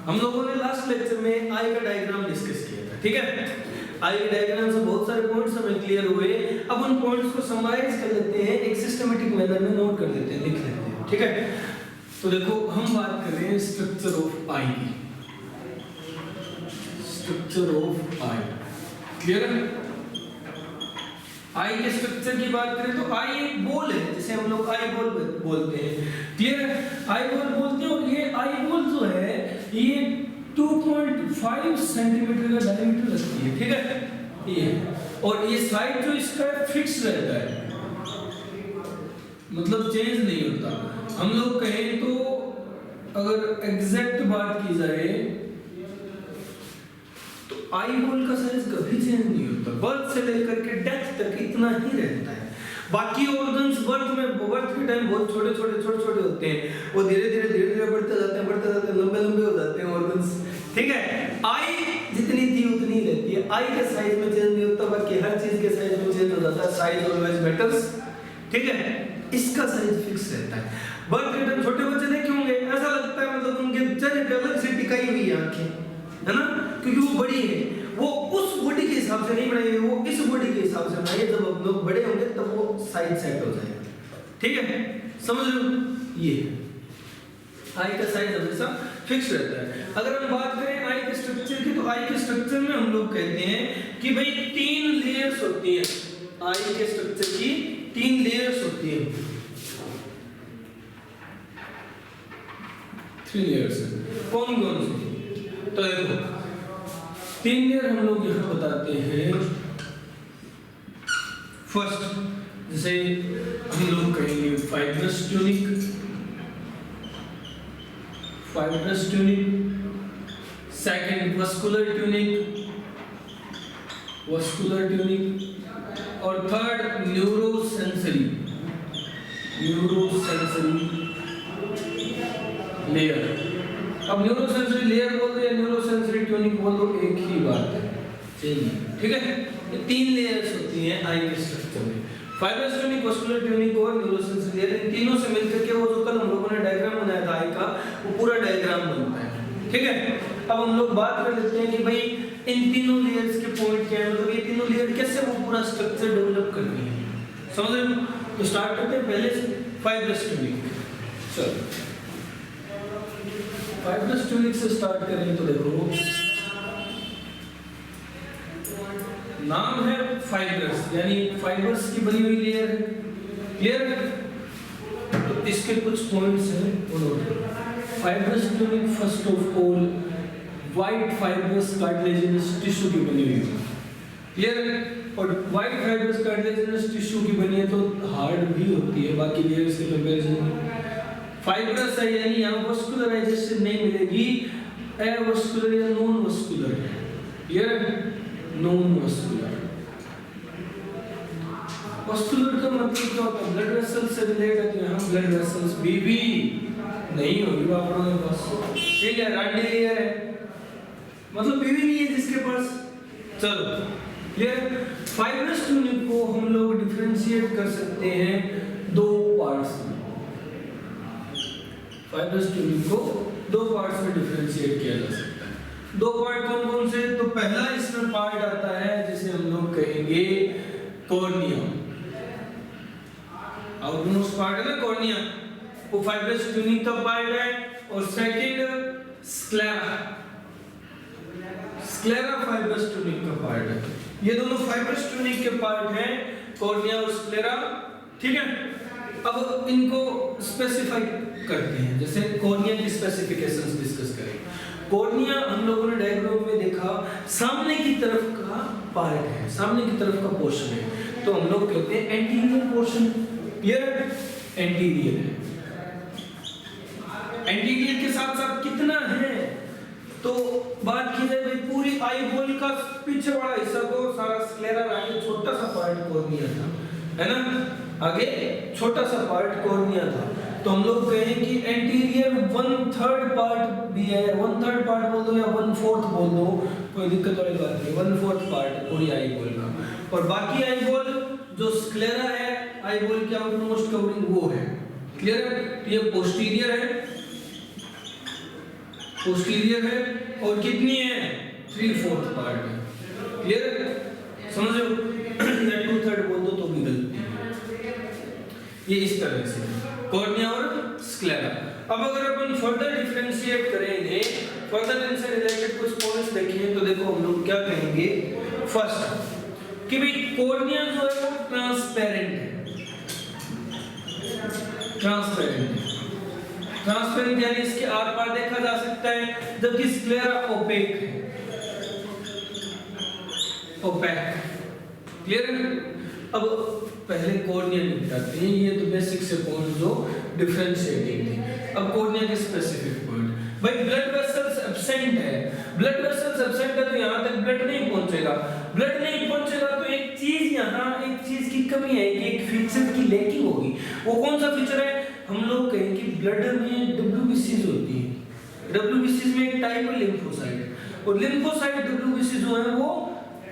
हम लोगों ने लास्ट लेक्चर में आई का डायग्राम डिस्कस किया था, ठीक है। आई के डायग्राम से बहुत सारे पॉइंट्स हमें क्लियर हुए। अब उन पॉइंट्स को समराइज कर लेते हैं, एक सिस्टमैटिक मैनर में नोट कर लेते हैं, लिख लेते हैं, ठीक है। तो देखो हम बात कर रहे हैं स्ट्रक्चर ऑफ आई की। स्ट्रक्चर ऑफ आई क्लियर है। आई के स्ट्रक्चर की बात करें तो आई एक बॉल है, जिसे हम लोग आई बॉल बोलते हैं, क्लियर है। आई बॉल बोलते हैं और ये आई बॉल जो है ये 2.5 सेंटीमीटर का डायमीटर रखती है, ठीक है ये। और ये साइड जो इसका फिक्स रहता है, मतलब चेंज नहीं होता। हम लोग कहें तो अगर एग्जैक्ट बात की जाए तो आई बॉल का साइज कभी चेंज नहीं होता, बर्थ से लेकर के डेथ तक इतना ही रहता है। बाकी ऑर्गन्स बर्थ के टाइम बहुत छोटे होते हैं, वो धीरे धीरे बढ़ते जाते हैं, लंबे हो जाते हैं ऑर्गन्स, ठीक है। आई जितनी थी उतनी रहती है, आई के साइज में चेंज नहीं होता, बाकी हर चीज के साइज में चेंज हो जाता है, साइज ऑलवेज मैटर्स, ठीक है। इसका साइज फिक्स रहता है। बर्थ के टाइम छोटे बच्चे देखे होंगे, ऐसा लगता है मतलब उनके चेहरे पे अलग से टिकाई हुई है आंखें, है ना, क्योंकि वो बड़ी है। वो उस बॉडी के हिसाब से नहीं बनाई हुई, वो इस बॉडी के हिसाब से बनाई है। जब हम लोग बड़े होंगे तब वो साइज सेट हो जाएगा, ठीक है, समझ लो। ये आई का साइज हमेशा फिक्स रहता है। अगर हम बात करें आई के स्ट्रक्चर की, तो आई के स्ट्रक्चर में हम लोग कहते हैं कि भाई 3 लेयर्स होती हैं। आई के स्ट्रक्चर की 3 लेयर्स होती हैं, 3 लेयर्स। कौन सी? तो देखो 3 लेयर हम लोग यहाँ बताते हैं। फर्स्ट जैसे हम लोग कहेंगे fibrous tunic, second vascular tunic, और थर्ड न्यूरोसेंसरी लेयर। अब न्यूरोसेंसरी लेयर बोल दो या न्यूरोसेंसरी ट्यूनिक बोल दो, एक ही बात है, ठीक है। ये 3 लेयर्स होती हैं आई के स्ट्रक्चर में, फाइब्रस ट्यूनिक, वस्कुलर ट्यूनिक और न्यूरोसेंसरी लेयर। इन तीनों से मिलकर के वो जो कल हम लोगों ने डायग्राम बनाया था आई का, वो पूरा डायग्राम बनता है, ठीक है। अब हम लोग बात कर लेते हैं कि भाई इन तीनों लेयर्स के पॉइंट क्या है, मतलब ये तीनों लेयर कैसे वो पूरा स्ट्रक्चर डेवलप करनी है, समझ रहे हो। तो स्टार्ट करते हैं पहले से फाइब्रस ट्यूनिक। चलो फाइब्रस ट्यूनिक से स्टार्ट करें तो देखो नाम है फाइब्रस, यानी फाइबर्स की बनी हुई लेयर है, क्लियर है। तो इसके कुछ पॉइंट्स हैं, fibrous tunic first of all white fibrous cartilaginous tissue की बनी हुई है, क्लियर है। और वाइट फाइब्रस कार्टिलेजिनस टिश्यू की बनी है तो हार्ड भी होती है बाकी लेयर्स के कंपैरिजन में। फाइब्रस है यानी यहाँ वस्कुलराइजेशन नहीं मिलेगी, एवस्कुलर या नॉन वस्कुलर है, क्लियर है, नॉन वस्कुलर। वस्कुलर का मतलब क्या होता है, ब्लड वेसल से रिलेटेड है, तो यहाँ ब्लड वेसल्स भी नहीं होगी आप लोगों के पास, ठीक है। रांडी लेयर है, मतलब बीवी नहीं है जिसके पास। चलो क्लियर। फाइब्रस ट्यूनिक को हम लोग डिफरेंशिएट कर सकते हैं 2 पार्ट्स में। फाइब्रस ट्यूनिक को 2 पार्ट्स में डिफरेंशिएट किया जा सकता है। 2 पार्ट कौन कौन से? तो पहला इसमें पार्ट आता है जिसे हम लोग कहेंगे कॉर्निया, आउटमोस्ट पार्ट है ना कॉर्निया, वो फाइब्रस ट्यूनिक का पार्ट है। और सेकंड स्क्लेरा फाइब्रस ट्यूनिक का पार्ट है। ये दोनों फाइब्रस ट्यूनिक के पार्ट हैं, कॉर्निया और स्क्लेरा, ठीक है। अब इनको स्पेसिफाई करते हैं, जैसे कॉर्निया की स्पेसिफिकेशंस डिस्कस करें। कॉर्निया हम लोगों ने डायग्राम में देखा सामने की तरफ का पार्ट है, सामने की तरफ का पोर्शन है, तो हम लोग कहते हैं एंटीरियर पोर्शन, क्लियर है, एंटीरियर है। एंटीरियर के साथ साथ कितना है, तो बात की जाए भाई पूरी आई बॉल का पीछे वाला हिस्सा तो सारा स्क्लेरा, आगे छोटा सा पार्ट कॉर्निया था, है ना, आगे छोटा सा पार्ट कॉर्निया था। तो हम लोग कहें कि एंटीरियर 1/3 पार्ट भी है, 1/3 पार्ट बोल दो या 1/4 बोल दो, कोई दिक्कत वाली बात नहीं, 1/4 पार्ट पूरी आई बॉल का। और बाकी आई बॉल जो स्क्लेरा है, आई बॉल के आउटमोस्ट कवरिंग वो है, क्लियर है। ये पोस्टीरियर है, पोस्टीरियर है और कितनी है 3/4 पार्ट है। क्लियर है, समझ रहे हो? या 2/3 बोल दो तो भी गलती है। ये इस तरह से कॉर्निया और स्क्लेरा। अब अगर अपन फर्दर डिफरेंशिएट करेंगे, फर्दर इनसे रिलेटेड कुछ पॉइंट्स देखेंगे तो देखो हम लोग क्या कहेंगे। फर्स्ट कि भाई कॉर्निया जो है वो ट्रांसपेरेंट है, ट्रांसपेरेंट यानी इसके आर पार देखा जा सकता है, जबकि स्क्लेरा ओपेक है, ओपेक। क्लियर है? अब पहले कॉर्निया निपटाते हैं, ये तो बेसिक से पॉइंट जो डिफरेंशिएटिंग थे। अब कॉर्निया के स्पेसिफिक पॉइंट, भाई ब्लड वेसल्स एब्सेंट है, ब्लड वेसल्स एब्सेंट है तो यहाँ तक ब्लड नहीं पहुंचेगा, ब्लड नहीं पहुंचेगा तो एक चीज यहाँ, एक चीज की कमी है, एक फीचर की लैकिंग होगी। वो कौन सा फीचर है? हम लोग कहेंगे ब्लड में डब्ल्यूबीसीज होती है, डब्ल्यूबीसीज में एक टाइप है लिम्फोसाइट, और लिम्फोसाइट डब्ल्यूबीसी जो है वो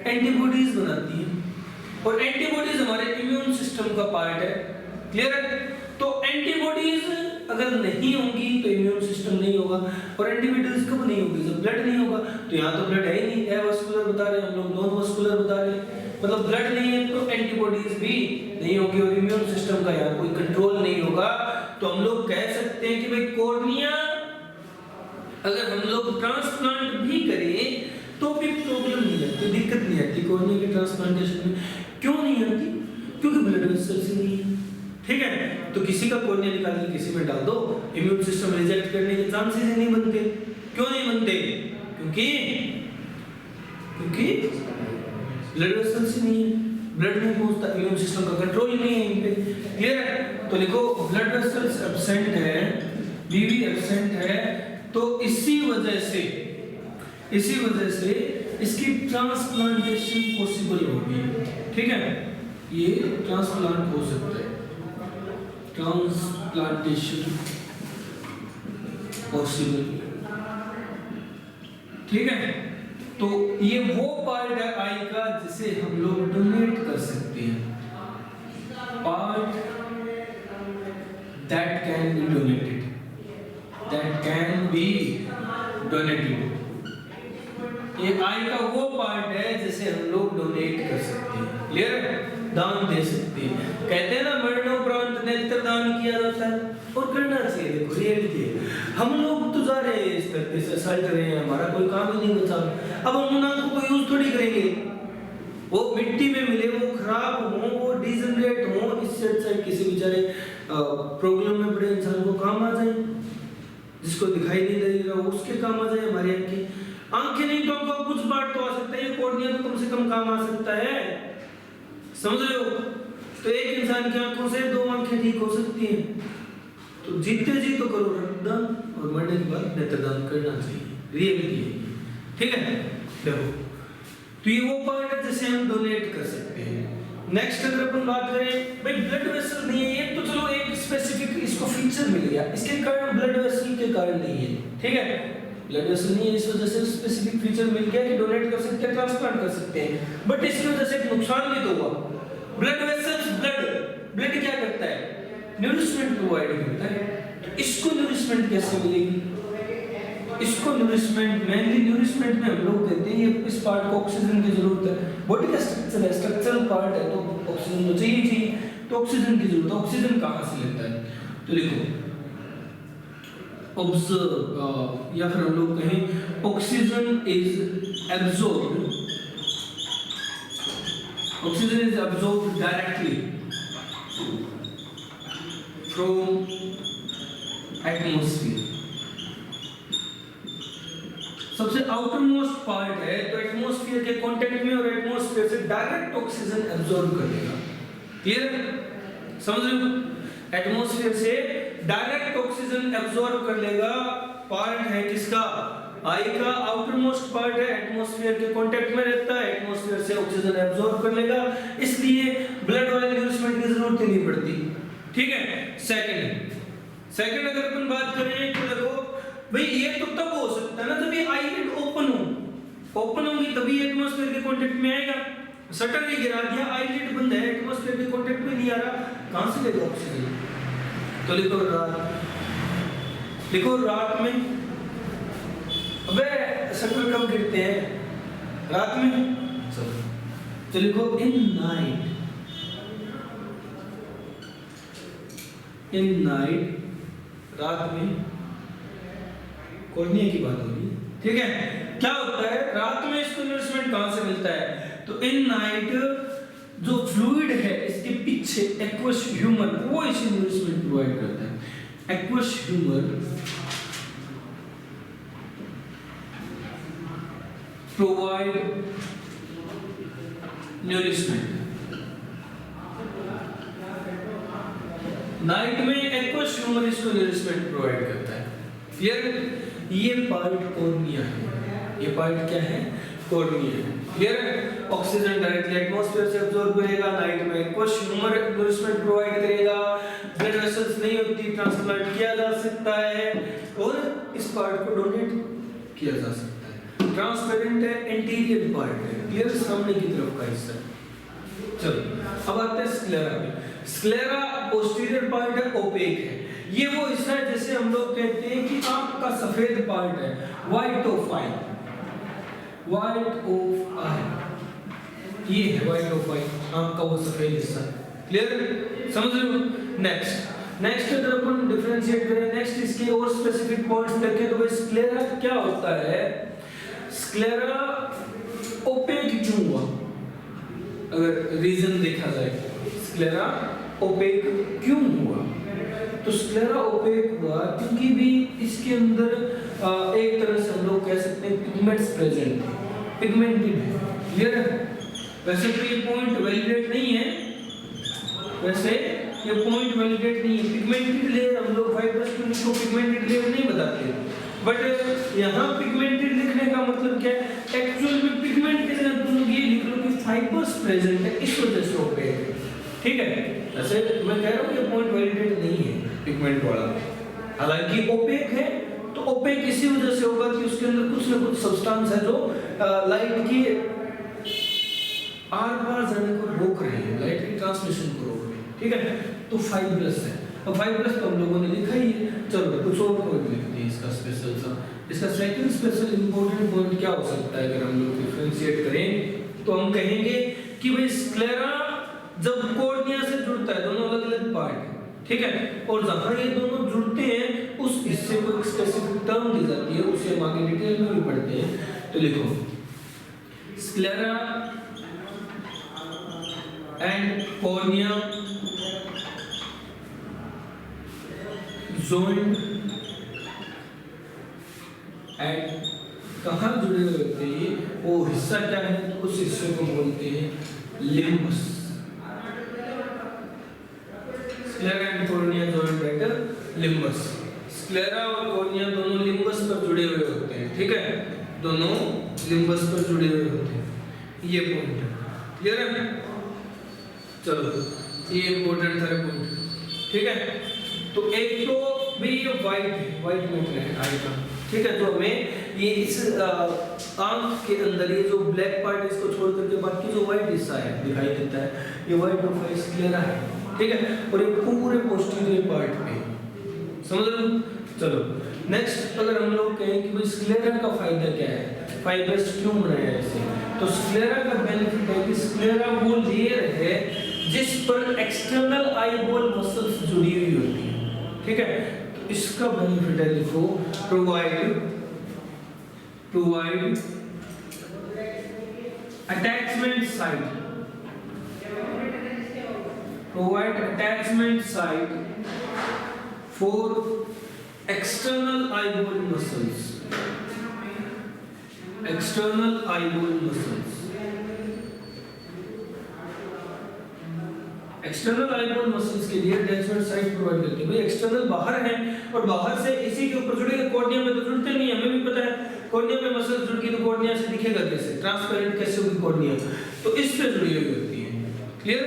एंटीबॉडीज बनाती है, और एंटीबॉडीज हमारे इम्यून सिस्टम का पार्ट है। क्लियर है? तो एंटीबॉडीज अगर नहीं होंगी तो इम्यून सिस्टम नहीं होगा, और एंटीबॉडीज कब नहीं होगी? जब ब्लड नहीं होगा। तो यहाँ तो ब्लड है ही नहीं, एवास्कुलर बता रहे हैं हम लोग, नॉन वास्कुलर बता रहे हैं, मतलब ब्लड नहीं है तो एंटीबॉडीज भी नहीं होगी और इम्यून सिस्टम का यहाँ कोई कंट्रोल नहीं होगा। तो हम लोग कह सकते हैं कि भाई कॉर्निया अगर हम लोग ट्रांसप्लांट भी करें तो भी प्रॉब्लम नहीं आती, दिक्कत नहीं आती कॉर्निया के ट्रांसप्लांटेशन में। क्यों नहीं आती? क्योंकि ब्लड वेसल्स ही नहीं है। ठीक है, तो किसी का कॉर्निया निकाल के किसी में डाल दो, इम्यून सिस्टम रिजेक्ट करने के चांसेस ही नहीं बनते। क्यों नहीं बनते? क्योंकि ब्लड वेसल्स ही नहीं है, ब्लड नहीं पहुंचता, इम्यून सिस्टम का कंट्रोल ही नहीं है इन पे। क्लियर है? तो लिखो ब्लड वेसल्स एब्सेंट है, बीवी एब्सेंट है, तो इसी वजह से इसकी ट्रांसप्लांटेशन पॉसिबल होगी। ठीक है, ये ट्रांसप्लांट हो सकता है, ट्रांसप्लांटेशन पॉसिबल। ठीक है, तो ये वो पार्ट है आई का जिसे हम लोग डोनेट कर सकते हैं, part that can be donated, that can be donated. ये आई का वो पार्ट है जिसे हम लोग डोनेट कर सकते हैं। क्लियर है? दान दे सकते हैं। कहते हैं ना मरणोपरांत नेत्र दान किया जाता है, और करना चाहिए। देखो रियलिटी है, हम लोग तो जा रहे हैं इस तरह से असल्ट रहे हैं, हमारा कोई काम ही नहीं बचा। अब हम उन्हें को यूज थोड़ी करेंगे, वो मिट्टी में मिले, वो खराब हो, वो डिजनरेट हो, इससे अच्छा किसी बेचारे प्रॉब्लम में पड़े इंसान को काम आ जाए, जिसको दिखाई नहीं दे रहा उसके काम आ जाए। हमारी आंखें नहीं तो हमको कुछ पार्ट तो आ सकता है, कॉर्निया तो कम से कम काम आ सकता है। समझ रहे हो? तो एक इंसान की आंखों से 2 आंखें ठीक हो सकती हैं। तो जीते जी तो करो रक्तदान, और मरने के बाद नेत्रदान करना चाहिए। रियलिटी है। ठीक है, देखो तो ये वो पार्ट है जिसे हम डोनेट कर सकते हैं। नेक्स्ट अगर अपन बात करें, भाई ब्लड वेसल नहीं है, ये तो चलो एक स्पेसिफिक इसको फीचर मिल गया, इसके कारण ब्लड वेसल के कारण नहीं है। ठीक है, ब्लड वेसल नहीं है, इस वजह से स्पेसिफिक फीचर मिल गया कि डोनेट कर सकते हैं, ट्रांसप्लांट कर सकते हैं। बट इसकी वजह से एक नुकसान भी तो हुआ। ब्लड वेसल्स, ब्लड क्या करता है? न्यूरिशमेंट प्रोवाइड करता है। तो इसको न्यूरिशमेंट कैसे मिलेगी? इसको न्यूरिशमेंट, मेनली न्यूरिशमेंट में हम लोग कहते हैं ये इस पार्ट को ऑक्सीजन की जरूरत है। बॉडी का स्ट्रक्चर है, स्ट्रक्चरल पार्ट है, तो ऑक्सीजन तो चाहिए, तो ऑक्सीजन की जरूरत है। ऑक्सीजन कहाँ से लेता है? तो लिखो ऑब्जर्व, या फिर हम लोग कहें oxygen is absorbed, oxygen is absorbed directly from atmosphere. सबसे आउटर मोस्ट पार्ट है, तो एटमॉस्फेयर के कांटेक्ट में, और एटमॉस्फेयर से डायरेक्ट ऑक्सीजन एब्जॉर्ब कर लेगा। क्लियर? समझ रहे हो? एटमॉस्फेयर से डायरेक्ट ऑक्सीजन एब्जॉर्ब कर लेगा। पार्ट है किसका? आई का आउटर मोस्ट पार्ट है, एटमॉस्फेयर के कांटेक्ट में रहता है, एटमॉस्फेयर से ऑक्सीजन एब्जॉर्ब कर लेगा, इसलिए ब्लड वाले न्यूरिशमेंट की जरूरत ही नहीं पड़ती। ठीक है, सेकंड अगर अपन बात करें तो देखो भाई ये तो तब हो सकता है ना जब ये आईलिड ओपन होगी तभी एटमॉस्फेयर के कांटेक्ट में आएगा। शटर ने गिरा दिया, आईलिड बंद है, एटमॉस्फेयर के कांटेक्ट में नहीं आ रहा, कहां से लेगा ऑक्सीजन? तो लिखो रात में शटर कब गिरते हैं? रात में। चलो तो लिखो इन नाइट, इन नाइट रात में कॉर्निया की बात हो रही है, ठीक है। क्या होता है रात में इसको नरिशमेंट कहां से मिलता है? तो इन नाइट जो फ्लूइड है इसके पीछे एक्वस ह्यूमर वो इसे नरिशमेंट प्रोवाइड करता है। Aqueous humour provide nourishment. Night में एक्वस ह्यूमर इसको नरिशमेंट प्रोवाइड करता है। क्लियर? ये पार्ट कॉर्निया है, ये पार्ट क्या है? कॉर्निया है। क्लियर? ऑक्सीजन डायरेक्टली एटमॉस्फेयर से अब्सॉर्ब करेगा, नाइट में एक्वस ह्यूमर नरिशमेंट प्रोवाइड करेगा, ब्लड वेसल्स नहीं होती, ट्रांसप्लांट किया जा सकता है और इस पार्ट को डोनेट किया जा सकता है। ट्रांसपेरेंट है, एंटीरियर पार्ट है, क्लियर? सामने की तरफ का हिस्सा। चलो अब आते हैं स्क्लेरा पे। स्क्लेरा पोस्टीरियर पार्ट है, ओपेक है। ये वो हिस्सा है जैसे हम लोग कहते हैं कि आंख का सफेद पार्ट है, white of I, white of आई, ये है व्हाइट ऑफ आई, आंख का वो सफेद हिस्सा। क्लियर? समझ रहे हो? नेक्स्ट अगर अपन डिफरेंशिएट करें, नेक्स्ट इसके और स्पेसिफिक पॉइंट्स देखें तो भाई स्क्लेरा क्या होता है? स्क्लेरा ओपेक क्यों हुआ? अगर रीजन देखा जाए स्क्लेरा ओपेक क्यों हुआ, तो स्क्लेरा ओपेक हुआ क्योंकि भी इसके अंदर एक तरह से हम लोग कह सकते हैं पिगमेंट्स प्रेजेंट है, पिगमेंटेड है। क्लियर है? वैसे तो ये पॉइंट वैलिडेट नहीं है, वैसे ये पॉइंट वैलिडेट नहीं है। पिगमेंटेड लेयर हम लोग फाइब्रस ट्यूनिक को पिगमेंटेड लेयर नहीं बताते, बट यहाँ पिगमेंटेड लिखने का मतलब क्या है? एक्चुअल में पिगमेंट के साथ तुम ये लिख लो कि फाइबर्स प्रेजेंट है, इस वजह से ओपेक है। ठीक है? वैसे मैं कह रहा हूँ ये पॉइंट वैलिडेट नहीं है पिगमेंट वाला, हालांकि ओपेक है तो ओपेक इसी वजह से होगा कि उसके अंदर कुछ ना कुछ सब्सटेंस है जो लाइट की आर पार जाने को रोक रहे हैं, लाइट की ट्रांसमिशन को रोक रहे हैं। ठीक है? तो फाइब्रस है। अब फाइब्रस तो हम लोगों ने लिखा ही है, चलो कुछ और पॉइंट लिखते हैं इसका स्पेशल सा। इसका सेकंड स्पेशल इंपॉर्टेंट पॉइंट क्या हो सकता है? अगर हम लोग डिफरेंशिएट करें तो हम कहेंगे कि भाई स्क्लेरा जब कॉर्निया से जुड़ता है, दोनों अलग अलग पार्ट है, ठीक है, और जहां ये दोनों जुड़ते हैं उस हिस्से को एक स्पेसिफिक टर्म दी जाती है, उसे हम आगे डिटेल में भी पढ़ते हैं। तो लिखो sclera and cornea joined and कहाँ जुड़े हुए होते हैं? वो हिस्सा क्या है? तो उस हिस्से को बोलते हैं limbus. Sclera and cornea joined at limbus. Sclera और कॉर्निया दोनों लिम्बस पर जुड़े हुए होते हैं, ठीक है, दोनों लिम्बस पर जुड़े हुए होते हैं। ये पॉइंट है, क्लियर है? चलो ये इंपॉर्टेंट था पॉइंट, ठीक है। तो एक तो भी ये वाइट मैटर है आएगा, ठीक है, तो हमें ये इस आंख के अंदर ये जो ब्लैक पार्ट इसको छोड़ करके बाकी जो व्हाइट हिस्सा है दिखाई देता है, ये व्हाइट ऑफ आई स्क्लेरा है, ठीक है, और ये पूरे पोस्टीरियर पार्ट पे, समझ रहे हो? चलो नेक्स्ट अगर हम लोग कहें कि भाई स्क्लेरा का फायदा क्या है, फाइब्रस क्यों बनाया है इसे, तो स्क्लेरा का बेनिफिट है कि स्क्लेरा वो लेयर है जिस पर एक्सटर्नल आईबॉल मसल्स जुड़ी हुई होती है, ठीक है, तो इसका बेनिफिट है, देखो provide attachment site, provide attachment site for external eyeball muscles, external eyeball muscles, external eyeball muscles के लिए अटैचमेंट साइट प्रोवाइड करती है। भाई एक्सटर्नल बाहर है और बाहर से इसी के ऊपर जुड़ेगा, कॉर्निया में तो जुड़ते नहीं, हमें भी पता है, कॉर्निया में मसल्स जुड़ गई तो कॉर्निया से दिखेगा कैसे, ट्रांसपेरेंट कैसे होगी कॉर्निया, तो इस पे जुड़ी हुई होती है, क्लियर?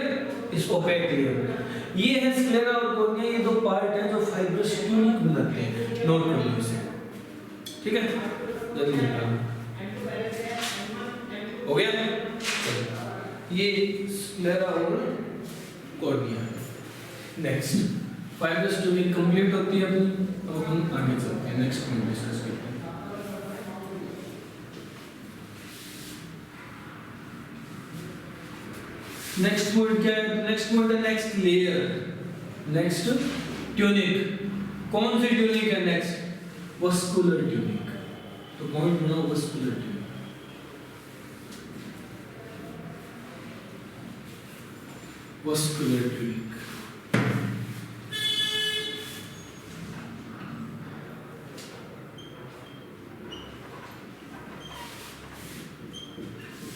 इस ओपेक लेयर, ये है स्क्लेरा और कॉर्निया, ये दो पार्ट हैं जो फाइब्रस ट्यूनिक बनाते हैं, नोट कर लो इसे, ठीक है, जल्दी निकालो, हो गया? ये स्क्लेरा और कॉर्निया है। नेक्स्ट फाइब्रस ट्यूनिक कंप्लीट होती है अपनी, अब हम आगे चलते हैं, नेक्स्ट पॉइंट डिस्कस करते हैं। नेक्स्ट मोड क्या है? नेक्स्ट मोड है नेक्स्ट लेयर, नेक्स्ट ट्यूनिक। कौन सी ट्यूनिक है नेक्स्ट? Vascular tunic. तो पॉइंट बनाओ वस्कुलर ट्यूनिक। वस्कुलर ट्यूनिक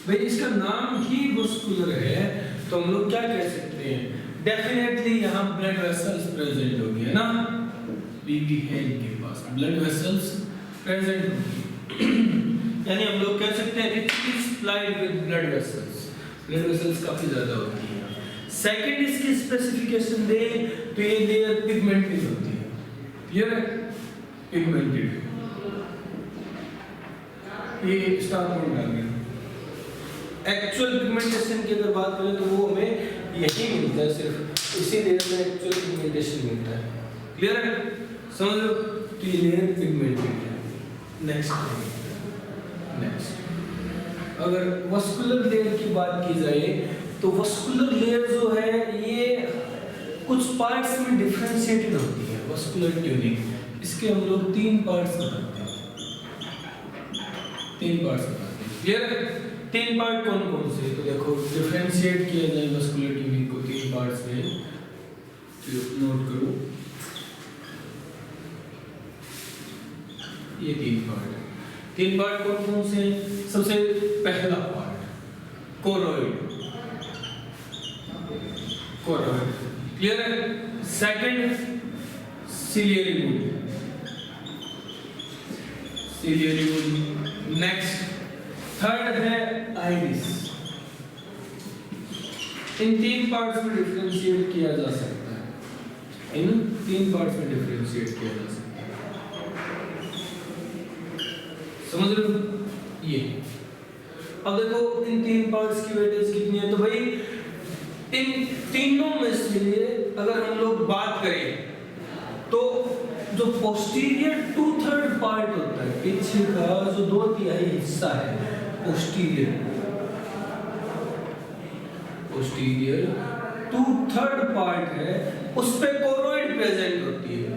भाई इसका नाम ही वस्कुलर है, तो हम लोग क्या कह सकते हैं? डेफिनेटली यहाँ ब्लड वेसल्स प्रेजेंट होगी, है ना? बीबी है इनके पास, ब्लड वेसल्स प्रेजेंट होगी। यानी हम लोग कह सकते हैं richly supplied with blood vessels, blood vessels काफी ज्यादा होती है। सेकंड इसकी स्पेसिफिकेशन दे तो ये लेयर पिगमेंटेड होती है, क्लियर है? पिगमेंटेड, ये स्टार पॉइंट आ गया। एक्चुअल पिगमेंटेशन की अगर बात करें तो वो हमें यही मिलता है, सिर्फ इसी लेयर में एक्चुअल पिगमेंटेशन मिलता है, क्लियर है? समझ लो, तो ये लेयर पिगमेंटेड है। नेक्स्ट अगर वस्कुलर लेयर की बात की जाए तो वस्कुलर लेयर जो है ये कुछ पार्ट्स में डिफरेंशिएटेड होती है। वस्कुलर ट्यूनिक इसके हम लोग 3 पार्ट्स बताते हैं, 3 पार्ट्स बताते हैं, क्लियर है? 3 पार्ट कौन कौन से? तो देखो डिफरेंशिएट किया जाए वस्कुलर ट्यूनिक को 3 पार्ट्स में, तो नोट करो ये 3 पार्ट है। 3 पार्ट कौन कौन से? सबसे पहला पार्ट कोरोइड, कोरोइड, क्लियर है? Second ciliary would, ciliary would. Next third है आइरिस। इन 3 पार्ट्स में डिफरेंशिएट किया जा सकता है, इन 3 पार्ट्स में डिफरेंशिएट किया जा सकता है, समझ लो ये। अब देखो इन 3 पार्ट्स की वेटेज कितनी है? तो भाई इन तीनों में से अगर हम लोग बात करें तो जो पोस्टीरियर 2/3 पार्ट होता है, पीछे का जो 2/3 हिस्सा है, पोस्टीरियर 2/3 पार्ट है, उस पे कोरोइड प्रेजेंट होती है,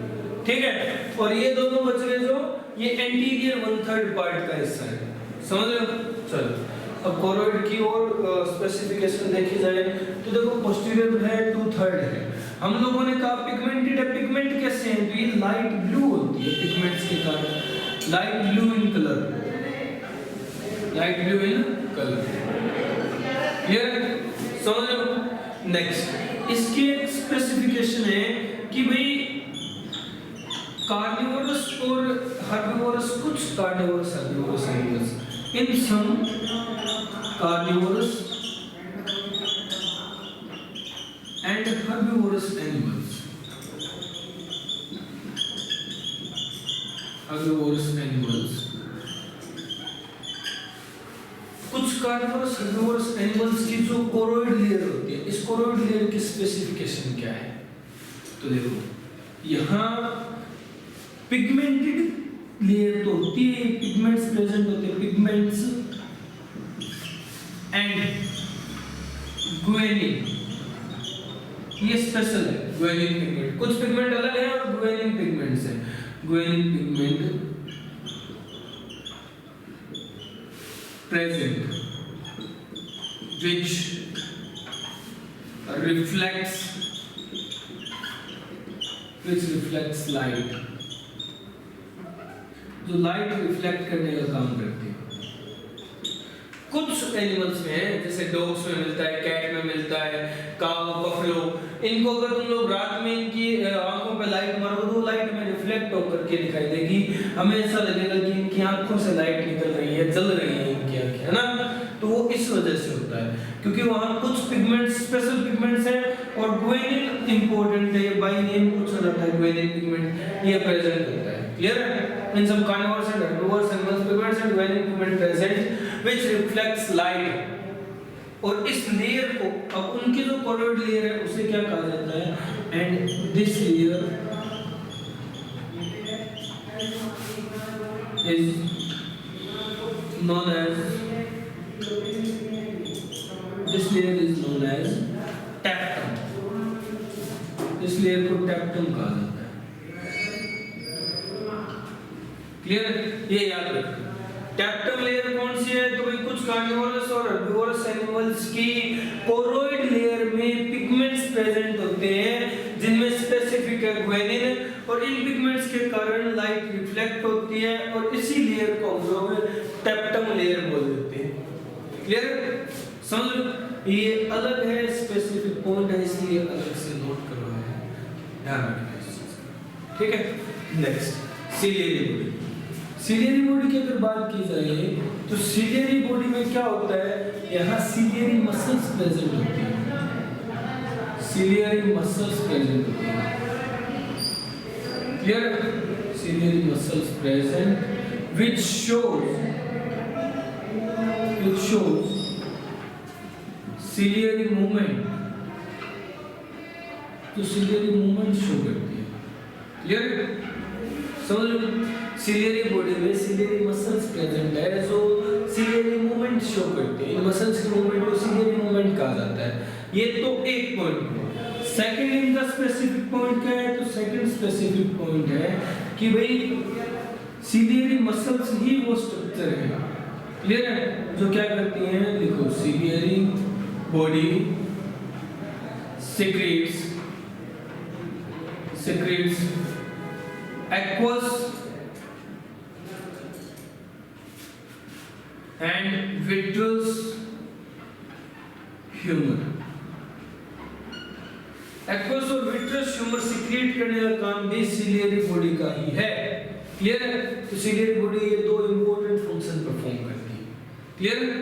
ठीक है? और ये दोनों बच गए जो ये एंटीरियर 1/3 पार्ट का हिस्सा है, समझ रहे हो? चलो अब कोरोइड की और स्पेसिफिकेशन देखी जाए तो देखो पोस्टीरियर है 2/3 है। हम लोगों ने कहा पिगमेंटेड है, पिगमेंट कैसे हैं? तो ये लाइट ब्लू होती है पिगमेंट्स के कारण, light blue in colour, light blue in colour, clear? समझ लो। नेक्स्ट इसकी एक स्पेसिफिकेशन है कि भाई कार्निवोरस और हर्बिवोरस, कुछ carnivorous herbivorous animals, in some carnivorous and herbivorous animals, herbivorous animals, कुछ कार्निवोरस हर्बिवोरस एनिमल्स की जो कोरोइड लेयर होती है, इस कोरोइड लेयर की स्पेसिफिकेशन क्या है? तो देखो यहाँ पिगमेंटेड लेयर तो होती है, पिगमेंट्स प्रेजेंट होते हैं, पिगमेंट्स एंड ग्वेनिन, ये स्पेशल है ग्वेनिन पिगमेंट। कुछ पिगमेंट अलग है और ग्वेनिन पिगमेंट्स है। Guanine pigment present which reflects light, जो लाइट रिफ्लेक्ट करने का काम करती है। कुछ एनिमल्स में है, जैसे डॉग्स में मिलता है, कैट में मिलता है, काऊ, बफलो, इनको अगर तुम लोग रात में इनकी आंखों पे लाइट मारोगे तो लाइट में रिफ्लेक्ट होकर के दिखाई देगी, हमें ऐसा लगेगा कि इनकी आंखों से लाइट निकल रही है, जल रही है इनकी आंखें, है ना? तो वो इस वजह से होता है क्योंकि वहाँ कुछ पिगमेंट्स, स्पेशल पिगमेंट्स हैं और ग्वेनिन इंपॉर्टेंट है, बाय नेम पूछा जाता है, ग्वेनिन पिगमेंट ये प्रेजेंट होता है, क्लियर है? इन सब carnivorous and herbivorous animals pigments and guanine pigment present which reflects light. और इस लेयर को, अब उनकी जो कोरोइड लेयर है उसे क्या कहा जाता है? And this layer is known as this layer is known as tapetum. इस लेयर को टैप्टम कहा जाता है। क्लियर है? ये याद रखना। टैप्टम लेयर कौन सी है? तो भाई कुछ कार्निवोरस और हर्बिवोरस एनिमल्स की कोरोइड लेयर में पिगमेंट्स प्रेजेंट होते हैं, जिनमें स्पेसिफिक है ग्वेनिन, और इन पिगमेंट्स के कारण लाइट रिफ्लेक्ट होती है, और इसी लेयर को हम लोग टैप्टम लेयर बोल देते हैं। क्लियर? समझ लो, ये अलग है, स्पेसिफिक पॉइंट है, इसलिए अलग से नोट करवाया है, ध्यान रखना इस चीज का। ठीक है? Next, ciliary body. Ciliary body की अगर बात की जाए तो सिलियरी बॉडी में क्या होता है? यहाँ सिलियरी मसल्स प्रेजेंट होती है। सिलियरी मसल्स प्रेजेंट होती है। Clear? Ciliary muscles present which shows ciliary movement, तो सिलियरी मूवमेंट शो करती है। क्लियर? समझ लो, सिलियरी बॉडी में सिलियरी मसल्स प्रेजेंट है जो सिलियरी मूवमेंट शो करते हैं। इन मसल्स की मूवमेंट को सिलियरी मूवमेंट कहा जाता है। ये तो एक पॉइंट है। सेकंड इनका स्पेसिफिक पॉइंट क्या है? तो सेकंड स्पेसिफिक पॉइंट है कि भाई सिलियरी मसल्स ही वो स्ट्रक्चर है, क्लियर है, जो क्या करती हैं? देखो, ciliary body secretes aqueous and vitreous humor। Aqueous और विट्रस ह्यूमर सीक्रेट करने का काम भी सिलियरी बॉडी का ही है। क्लियर है? तो सिलियरी बॉडी ये दो इंपॉर्टेंट फंक्शन परफॉर्म करती है। क्लियर है?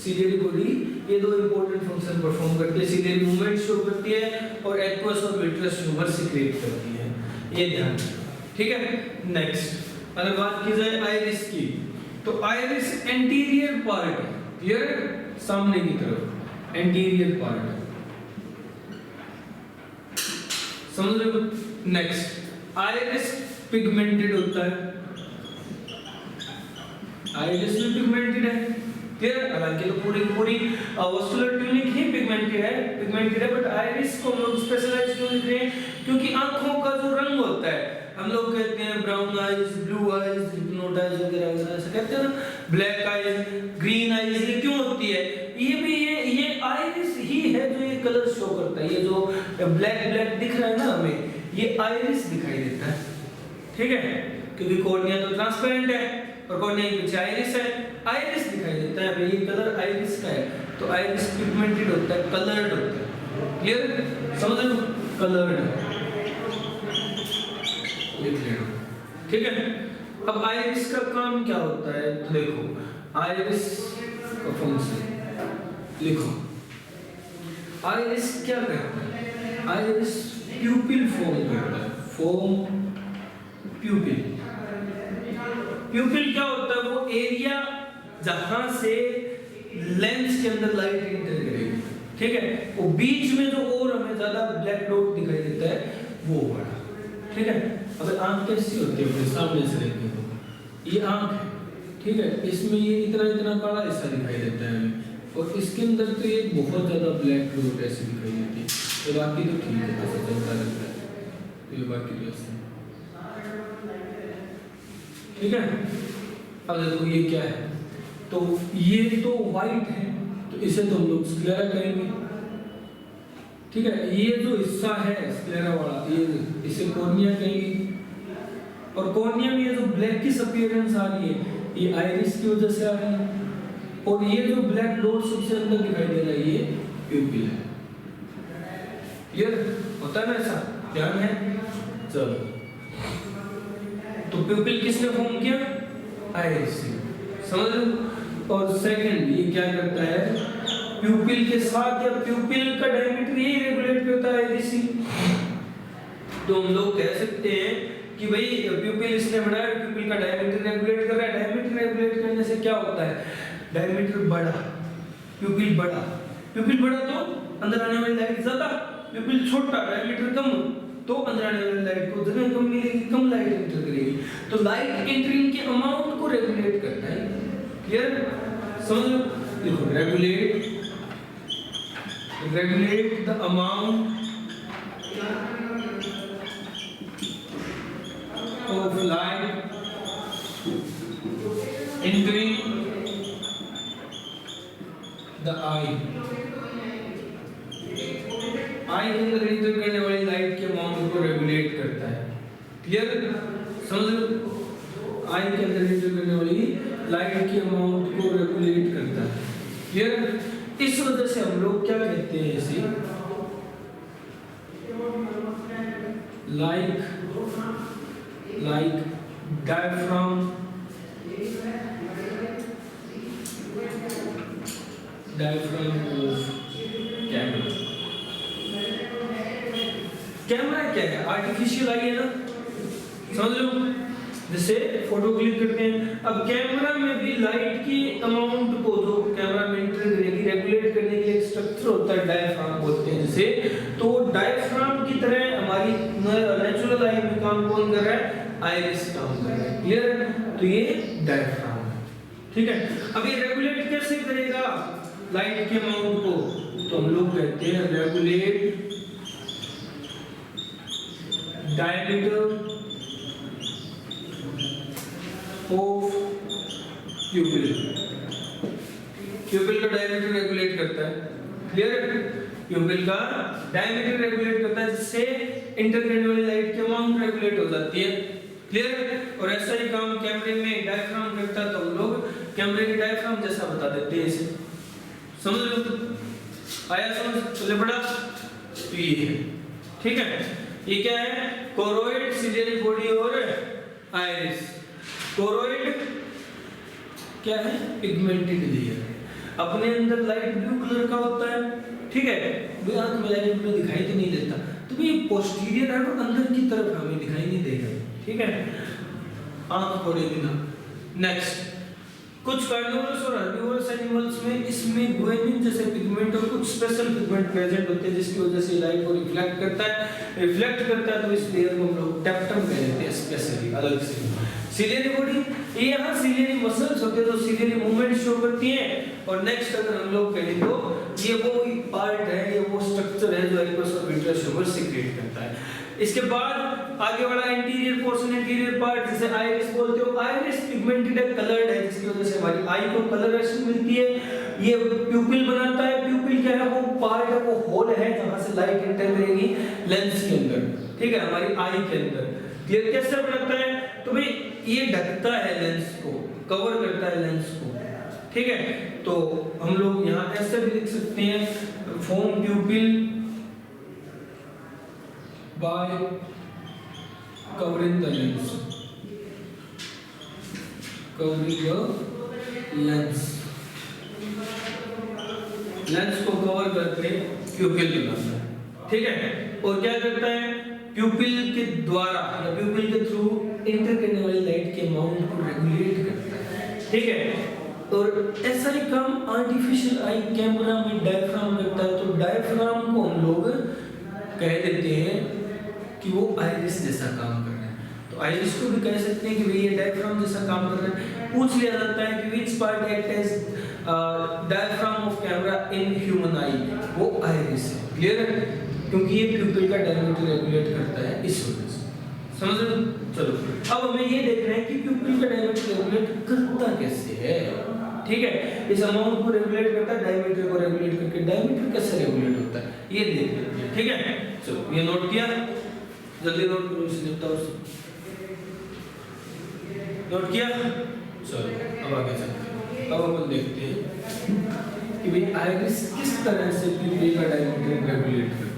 सिलियरी बॉडी ये दो इंपॉर्टेंट फंक्शन परफॉर्म करती है। सिलियरी मूवमेंट शो करती है और एक्वस और विट्रस ह्यूमर सीक्रेट करती है। ये ध्यान रखना। ठीक है? नेक्स्ट, अगर बात की जाए आइरिस की, तो आइरिस एंटीरियर पार्ट है। क्लियर है? सामने की तरफ एंटीरियर पार्ट है। समझ रहे हो? नेक्स्ट, आइरिस पिगमेंटेड होता है। आइरिस में पिगमेंटेड है। क्लियर? हालांकि तो पूरी वास्कुलर ट्यूनिक ही पिगमेंटेड है, बट आइरिस को हम लोग स्पेशलाइज क्यों लिख रहे हैं? क्योंकि आंखों का जो रंग होता है, हम लोग कहते हैं brown eyes, blue eyes, hypnotize वगैरह ऐसा कहते हैं ना, ब्लैक आइज, ग्रीन आइज, ये क्यों होती है? ये भी ये आइरिस ही है जो ये कलर शो करता है। ये जो ब्लैक दिख रहा है ना हमें, ये आइरिस दिखाई देता है। ठीक है? क्योंकि कॉर्निया तो ट्रांसपेरेंट है और कॉर्निया के पीछे आइरिस है, आइरिस दिखाई देता है। ये कलर आइरिस का है, तो आइरिस पिगमेंटेड होता है, कलर्ड होता है। क्लियर? समझ लो, कलर्ड लिख लेना। ठीक है? अब आइरिस का काम क्या होता है? तो देखो, आइरिस का फंक्शन लिखो। आइरिस क्या करता है? आइरिस प्यूपिल फॉर्म करता है। प्यूपिल क्या होता है? वो एरिया जहां से लेंस के अंदर लाइट एंटर करेगी। ठीक है? वो बीच में जो और हमें ज्यादा ब्लैक डॉट दिखाई देता है वो बड़ा। ठीक है? अगर आंख कैसी होती है अपने सामने से देखें तो ये आंख है। ठीक है? इसमें ये इतना काला हिस्सा दिखाई देता है हमें, और इसके अंदर तो ये बहुत ज्यादा ब्लैक डॉट ऐसे दिखाई देती है। तो बाकी तो ठीक है, ऐसा चलता रहता है। तो ये बाकी तो ऐसे, ठीक है? अब देखो ये क्या है? तो ये तो व्हाइट है, तो इसे तो हम लोग स्क्लेरा कहेंगे। ठीक है? ये जो हिस्सा है स्क्लेरा वाला, ये इसे कॉर्निया कहेंगे। और कॉर्निया में ये जो ब्लैकिश अपीयरेंस आ रही है, ये आइरिस की वजह से आ रही है। और ये जो ब्लैक डॉट सबसे अंदर दिखाई दे रहा है, ये प्यूपिल है। क्लियर होता है ना? ऐसा ध्यान है? चलो, तो प्यूपिल किसने फॉर्म किया? आइरिस से। समझ लो? और सेकंड, ये क्या करता है? प्यूपिल के साथ या प्यूपिल का डायमीटर ही रेगुलेट करता है आइरिस ही। तो हम लोग कह सकते हैं कि भाई प्यूपिल इसने बनाया, प्यूपिल का डायमीटर रेगुलेट कर रहा है। डायमीटर रेगुलेट करने से क्या होता है? डायमीटर बड़ा, प्यूपिल बड़ा तो अंदर आने वाली लाइट ज्यादा, प्यूपिल छोटा, डायमीटर कम, तो अंदर आने वाली लाइट को जगह कम मिलेगी, कम लाइट एंटर करेगी। तो लाइट एंट्रिंग के अमाउंट को रेगुलेट करता है। क्लियर? समझ लो? देखो, regulate regulate the amount of light entering the eye के अंदर एंटर करने वाली लाइट के अमाउंट को रेगुलेट करता है। क्लियर? समझ लो, आई के अंदर एंटर करने वाली लाइट के अमाउंट को रेगुलेट करता है। क्लियर? इस वजह से हम लोग क्या कहते हैं इसे, like diaphragm of camera. Camera क्या है? आर्टिफिशियल आई है ना, समझ लो, जैसे फोटो क्लिक करते हैं। अब कैमरा में भी लाइट की अमाउंट को जो कैमरा में एंटर करेगी रेगुलेट करने के लिए एक स्ट्रक्चर होता है, डायफ्राम बोलते हैं जिसे। तो डायफ्राम की तरह हमारी नेचुरल आई में काम कौन कर रहा है? आइरिस काम कर रहा है। क्लियर? तो ये डायफ्राम है। ठीक है, अब ये रेगुलेट कैसे करेगा लाइट के अमाउंट को? तो हम लोग कहते हैं regulate diameter of pupil। pupil का diameter रेगुलेट करता है। क्लियर? pupil का diameter रेगुलेट करता है, जिससे इंटर करने वाली लाइट की अमाउंट रेगुलेट हो जाती है। क्लियर? और ऐसा ही काम कैमरे में डायफ्राम करता है, तो हम लोग कैमरे के डायफ्राम जैसा बता देते हैं इसे। समझ लो, आया समझ? चले बड़ा तो ये है। ठीक है, ये क्या है? कोरोइड, सिलियरी बॉडी और आइरिस। कोरोइड क्या है? पिगमेंटेड लेयर, अपने अंदर लाइट ब्लू कलर का होता है। ठीक है, आंख में लाइट ब्लू दिखाई तो नहीं देता, तो ये पोस्टीरियर है और अंदर की तरफ हमें दिखाई नहीं देगा। ठीक है, आंख खोले बिना। नेक्स्ट, कुछ कार्निवोरस और हर्बीवोरस एनिमल्स में इसमें गुआनिन जैसे पिगमेंट और कुछ स्पेशल पिगमेंट प्रेजेंट होते हैं, जिसकी वजह से लाइट को रिफ्लेक्ट करता है। तो इस लेयर को हम लोग टेप्टम कहते हैं, स्पेशली अलग से। सिलियरी बॉडी, ये यहाँ सिलियरी मसल्स होते हैं जो सिलियरी मूवमेंट शो करती हैं। और नेक्स्ट अगर हम लोग कहें तो ये वो पार्ट है, ये वो स्ट्रक्चर है जो एक्वस और विट्रियस शुगर सीक्रेट करता है। इसके बाद आगे वाला एंटीरियर पोर्शन, एंटीरियर पार्ट जिसे आइरिस बोलते हो। आइरिस पिगमेंटेड है, कलर्ड है, जिसकी वजह से हमारी आई को कलरेशन मिलती है। ये प्यूपिल बनाता है। प्यूपिल क्या है? वो पार्ट है, वो होल है जहां से लाइट एंटर करेगी लेंस के अंदर। ठीक है, हमारी आई के अंदर। ये कैसे बनता है? तो भाई ये ढकता है लेंस को, कवर करता है लेंस को। ठीक है, तो हम लोग यहाँ ऐसे भी लिख सकते हैं, form प्यूपिल by covering the lens, lens को कवर करके प्यूपिल बनाता है। ठीक है, और क्या करता है? प्यूपिल के द्वारा या प्यूपिल के थ्रू इंटर करने वाली लाइट के अमाउंट को रेगुलेट करता है। ठीक है, और ऐसा ही काम आर्टिफिशियल आई कैमरा में डायफ्राम करता है। तो डायफ्राम को हम लोग कह देते हैं कि वो आइरिस जैसा काम कर रहा है। तो आइरिस को भी कह सकते हैं कि भाई ये डायफ्राम जैसा काम कर रहा है। पूछ लिया जाता है कि which part act as diaphragm of camera in human eye? वो आइरिस है। क्लियर है? क्योंकि ये प्यूपिल का डायमीटर रेगुलेट करता है, इस वजह से। समझ लो? चलो, अब हमें ये देखना है कि प्यूपिल का डायमीटर रेगुलेट करता कैसे है। ठीक है, इस अमाउंट को रेगुलेट करता है, डायमीटर को रेगुलेट करके डायमीटर कैसे रेगुलेट होता है ये देख लेते हैं। ठीक है, चलो ये नोट किया, जल्दी नोट करो इसे, निपटाओ उसे। नोट किया? चलो अब आगे चलते हैं। अब अपन देखते हैं कि भाई आइरिस किस तरह से प्यूपिल का डायमीटर रेगुलेट करता है।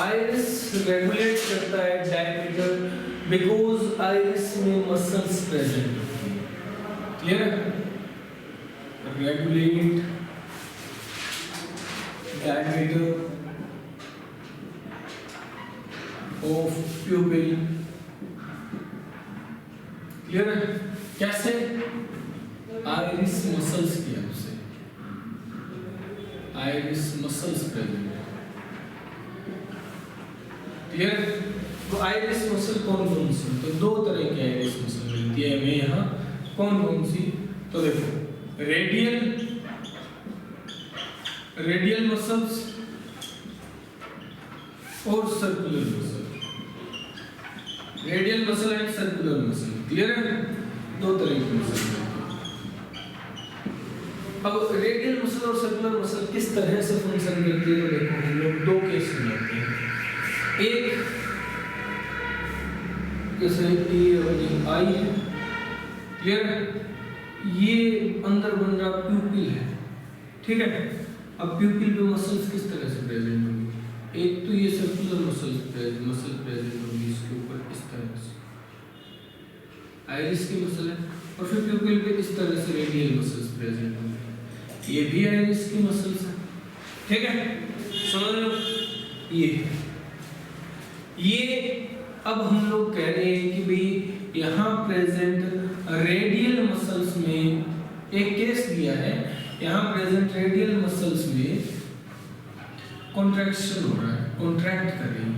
आइरिस रेगुलेट करता है डायमीटर बिकॉज आइरिस में मसल्स प्रेजेंट होती हैं। क्लियर है? Regulate diameter of प्यूपिल। क्लियर है? कैसे? आइरिस मसल्स की हेल्प से। Iris muscles present. क्लियर? तो आइरिस मसल कौन कौन सी? तो दो तरह की आइरिस मसल मिलती है हमें यहाँ। कौन कौन सी? तो देखो, रेडियल मसल्स और circular muscle. Radial muscle and circular muscle. Clear है? दो तरह की मसल है। अब रेडियल मसल और सर्कुलर मसल किस तरह से फंक्शन करती है? तो देखो, हम लोग दो केस में लेते हैं। एक जैसे ये आई है, क्लियर है? ये अंदर बन रहा प्यूपिल है, ठीक है? अब प्यूपिल पे मसल्स किस तरह से प्रेजेंट होंगी? एक तो ये सर्कुलर मसल प्रेजेंट होगी इसके ऊपर इस तरह से, आइरिस की मसल है, और फिर प्यूपिल पे इस तरह से रेडियल मसल्स प्रेजेंट होंगी। ये भी आइरिस की मसल्स है, ठीक है? समझ लो। ये अब हम लोग कह रहे हैं कि भाई यहाँ प्रेजेंट रेडियल मसल्स में एक केस दिया है, यहाँ प्रेजेंट रेडियल मसल्स में कॉन्ट्रैक्शन हो रहा है, कॉन्ट्रैक्ट कर रही है।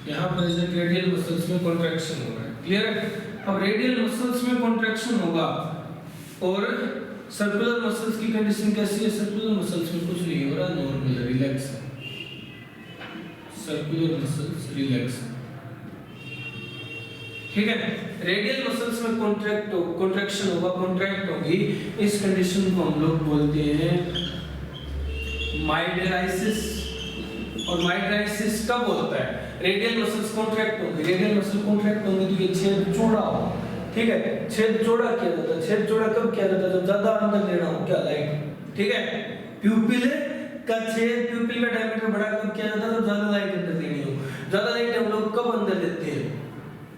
यहाँ प्रेजेंट रेडियल मसल्स में कॉन्ट्रैक्शन हो रहा है। क्लियर है? अब रेडियल मसल्स में कॉन्ट्रैक्शन होगा और सर्कुलर मसल्स की कंडीशन कैसी है? सर्कुलर मसल्स में कुछ नहीं हो रहा, नॉर्मल रिलैक्स है। सर्कुलर मसल्स रिलैक्स है, ठीक है? रेडियल मसल्स में कॉन्ट्रैक्शन होगा, कॉन्ट्रैक्ट होगी। इस कंडीशन को हम लोग बोलते हैं माइडराइसिस। और माइडराइसिस कब होता है? रेडियल मसल्स कॉन्ट्रैक्ट होंगे। रेडियल मसल कॉन्ट्रैक्ट होंगे तो ये छेद चौड़ा होगा, ठीक है? छेद चौड़ा किया जाता है। छेद चौड़ा कब किया जाता है? जब ज्यादा अंदर लेना हो, क्या लाइट, ठीक है? प्यूपिल का छेद, प्यूपिल का डायमीटर बड़ा कब किया जाता है? जब ज्यादा लाइट अंदर लेनी हो। ज्यादा लाइट हम लोग कब अंदर लेते हैं?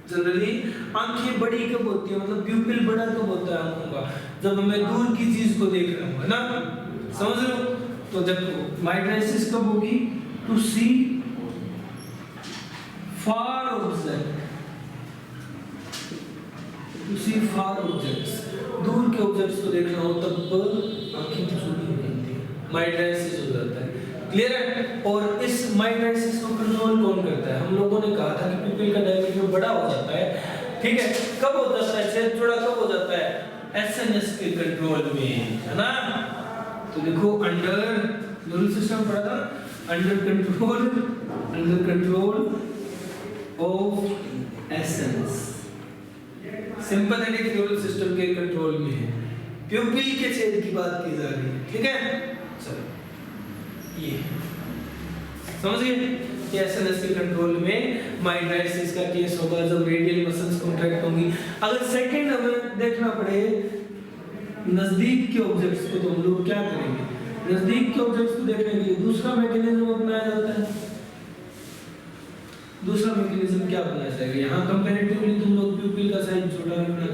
जनरली आंखें बड़ी कब होती है, मतलब प्यूपिल बड़ा कब होता है आंखों का? जब हमें दूर की चीज को देख रहा हूं, है ना? समझ लो। तो देखो, माइडराइसिस कब होगी? To see far object, to see far objects, दूर के ऑब्जेक्ट्स को देखना हो तब आंखें छोटी हो जाती है, माइडराइसिस हो जाता है। क्लियर है? और इस माइडराइसिस को कंट्रोल कौन करता है? हम लोगों ने कहा था कि प्यूपिल का डायमीटर बड़ा हो जाता है, ठीक है? कब हो जाता है? छेद चौड़ा कब हो जाता है? एसएनएस के कंट्रोल में, है ना? तो देखो, अंडर नर्वस सिस्टम पढ़ा था, under control of SNS, sympathetic nervous system के कंट्रोल में है। प्यूपिल के छेद की बात की जा रही है, ठीक है? चलो, ये समझिए कि एसएनएस के कंट्रोल में माइडराइसिस का केस होगा जब रेडियल मसल्स कॉन्ट्रैक्ट होंगी। अगर सेकंड हमें देखना पड़े नजदीक के ऑब्जेक्ट्स को, तो हम लोग क्या करेंगे? नजदीक के ऑब्जेक्ट्स को देखने के लिए दूसरा मैकेनिज्म अपनाया जाता है। दूसरा मैकेनिज्म क्या अपनाया जाएगा? यहाँ कंपैरेटिवली तुम लोग प्यूपिल का साइज छोटा रखना है,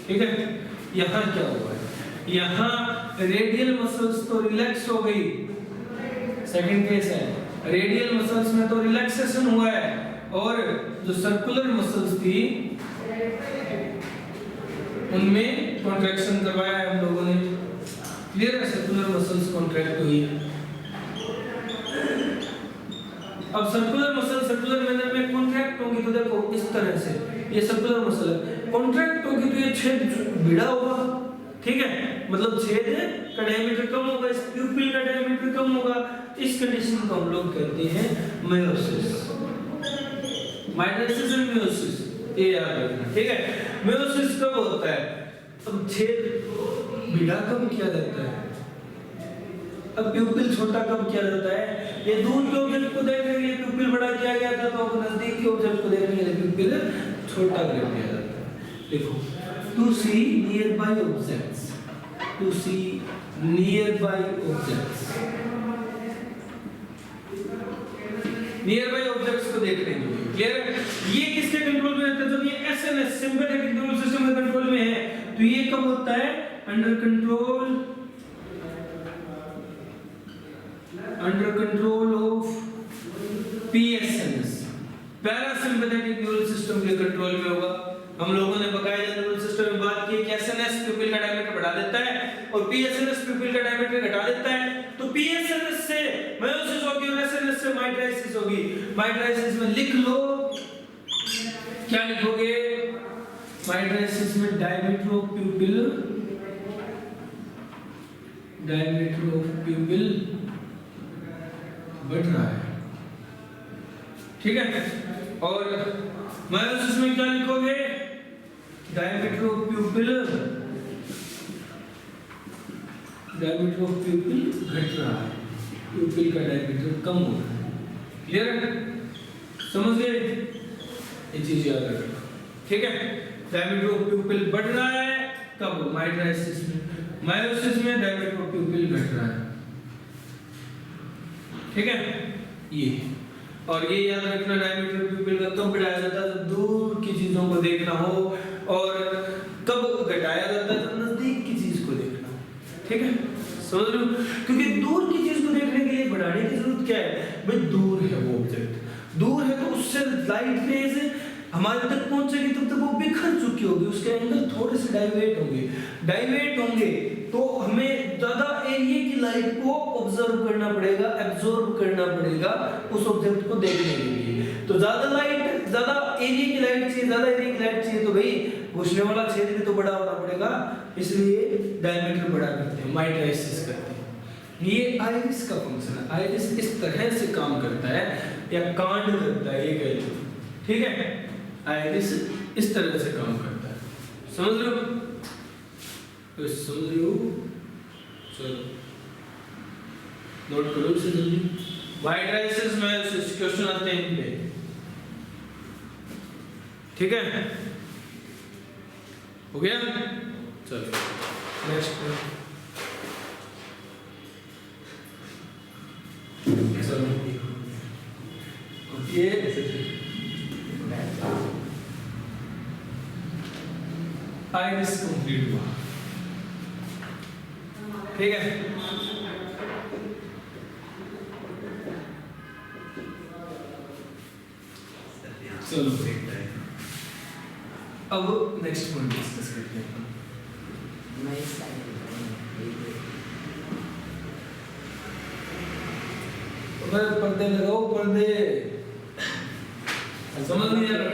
ठीक है? यहाँ क्या हुआ है? यहाँ रेडियल मसल्स तो रिलैक्स हो गई, सेकंड केस है। रेडियल मसल्स में तो रिलैक्सेशन हुआ है, और जो सर्कुलर मसल्स थी उनमें कॉन्ट्रैक्शन करवाया है हम लोगों ने। क्लियर है? सर्कुलर मसल्स कॉन्ट्रैक्ट हुई है। अब सर्कुलर मसल सर्कुलर मैनर में कॉन्ट्रैक्ट होगी तो देखो इस तरह से, ये सर्कुलर मसल है, कॉन्ट्रैक्ट होगी तो ये छेद भिड़ा होगा, ठीक है? मतलब छेद का डायमीटर कम होगा, इस प्यूपिल का डायमीटर कम होगा। इस कंडीशन को हम लोग कहते हैं मेयोसिस। माइडराइसिस एंड मेयोसिस, ये याद रखना, ठीक है? मेयोसिस कब होता है? अब छेद भिड़ा कब किया जाता है? अब प्यूपिल छोटा कब किया जाता है? ये दूर के ऑब्जेक्ट को देखने के लिए प्यूपिल बड़ा किया गया था, तो अब नजदीक के ऑब्जेक्ट को देखने के लिए प्यूपिल छोटा कर दिया जाता है। देखो, to see nearby objects, to see nearby objects, nearby objects को देखने के लिए, क्लियर है? ये किसके कंट्रोल में रहता है? जब ये एसएनएस सिंपैथेटिक नर्वस सिस्टम के कंट्रोल में है, तो ये कब होता है? Under control of PSNS, parasympathetic neural system के कंट्रोल में होगा। हम लोगों ने बकायदा न्यूरल सिस्टम में बात की कि एसएनएस प्यूपिल का डायमीटर बढ़ा देता है और पीएसएनएस प्यूपिल का डायमीटर घटा देता है। तो पीएसएनएस से मायोसिस होगी और एसएनएस से माइट्राइसिस होगी। माइट्राइसिस में लिख लो, क्या लिखोगे? माइट्राइसिस में डायमीटर ऑफ प्यूपिल बढ़ रहा है, ठीक है? और मायोसिस में क्या लिखोगे? डायमीटर ऑफ प्यूपिल घट रहा है, प्यूपिल का डायमीटर कम हो रहा है। क्लियर है? समझ गए? ये चीज याद रखना, ठीक है? डायमीटर ऑफ प्यूपिल बढ़ रहा है कब? माइट्राइसिस में। मायोसिस में डायमीटर ऑफ प्यूपिल घट रहा है, ठीक है? ये और ये याद रखना, डायमीटर प्यूपिल का कब बढ़ाया जाता है? जब दूर की चीजों को देखना हो, और कब घटाया जाता है? जब नजदीक की चीज को देखना हो, ठीक है? समझ रहे हो? क्योंकि दूर की चीज को देखने के लिए बढ़ाने की जरूरत क्या है भाई? दूर है वो ऑब्जेक्ट, दूर है तो उससे लाइट रेज हमारे तक पहुंचेगी, तब तक वो बिखर चुकी होगी, उसके एंगल थोड़े से डाइवेट होंगे तो हमें ज्यादा एरिया की लाइट को ऑब्जर्व करना पड़ेगा, एब्जॉर्ब करना पड़ेगा उस ऑब्जेक्ट को देखने के लिए। तो ज्यादा एरिया की लाइट चाहिए तो भाई घुसने वाला छेद भी तो बड़ा होना पड़ेगा, इसलिए डायमीटर बड़ा करते हैं, माइट्राइसिस करते हैं। ये आइरिस का फंक्शन है। आइरिस इस तरह से काम करता है या कांड करता है, ये कह लो, ठीक है? आइरिस इस तरह से काम करता है, समझ लो? समझ लो, चलो नोट करो इसे जल्दी। माइट्राइसिस में क्वेश्चन आते हैं इनपे, ठीक है? हो गया? चलो नेक्स्ट, चलो ये आइरिस कंप्लीट हुआ, ठीक है? चलो अब नेक्स्ट पॉइंट डिस्कस करते हैं। पर्दे लगाओ, पर्दे समझ नहीं आ रहा,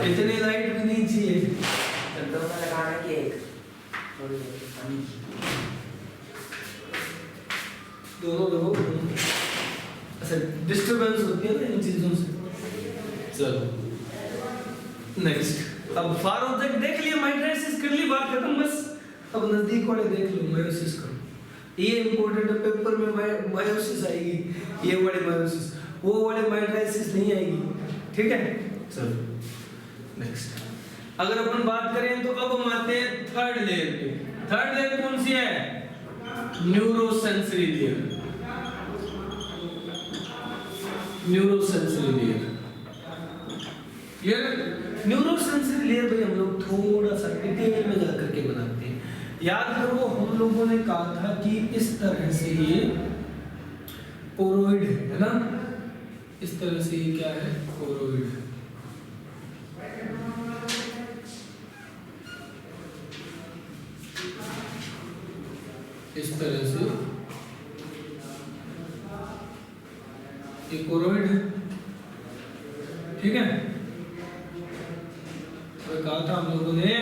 इतनी लाइट भी नहीं चाहिए। दोनों लोगों अच्छा डिस्टर्बेंस होती है ना इन चीजों से। चलो नेक्स्ट, अब फार ऑब्जेक्ट देख लिया, माइट्राइसिस कर ली, बात खत्म बस। अब नजदीक वाले देख लो, मायोसिस करो। ये इंपॉर्टेंट है, पेपर में मायोसिस आएगी, ये वाली मायोसिस, वो वाली माइट्राइसिस नहीं आएगी, ठीक है? चलो नेक्स्ट, अगर अपन बात करें तो अब हम आते हैं थर्ड लेयर पे। थर्ड लेयर कौन सी है? Neurosensory layer. Neurosensory layer, clear? Neurosensory layer भाई हम लोग थोड़ा सा डिटेल में जाकर के बनाते हैं। याद करो हम लोगों ने कहा था कि इस तरह से ये ओरोइड है ना, इस तरह से ये क्या है? ओरोइड। इस तरह से एक ओरोइड है, ठीक है? तो कहा था हम लोगों ने,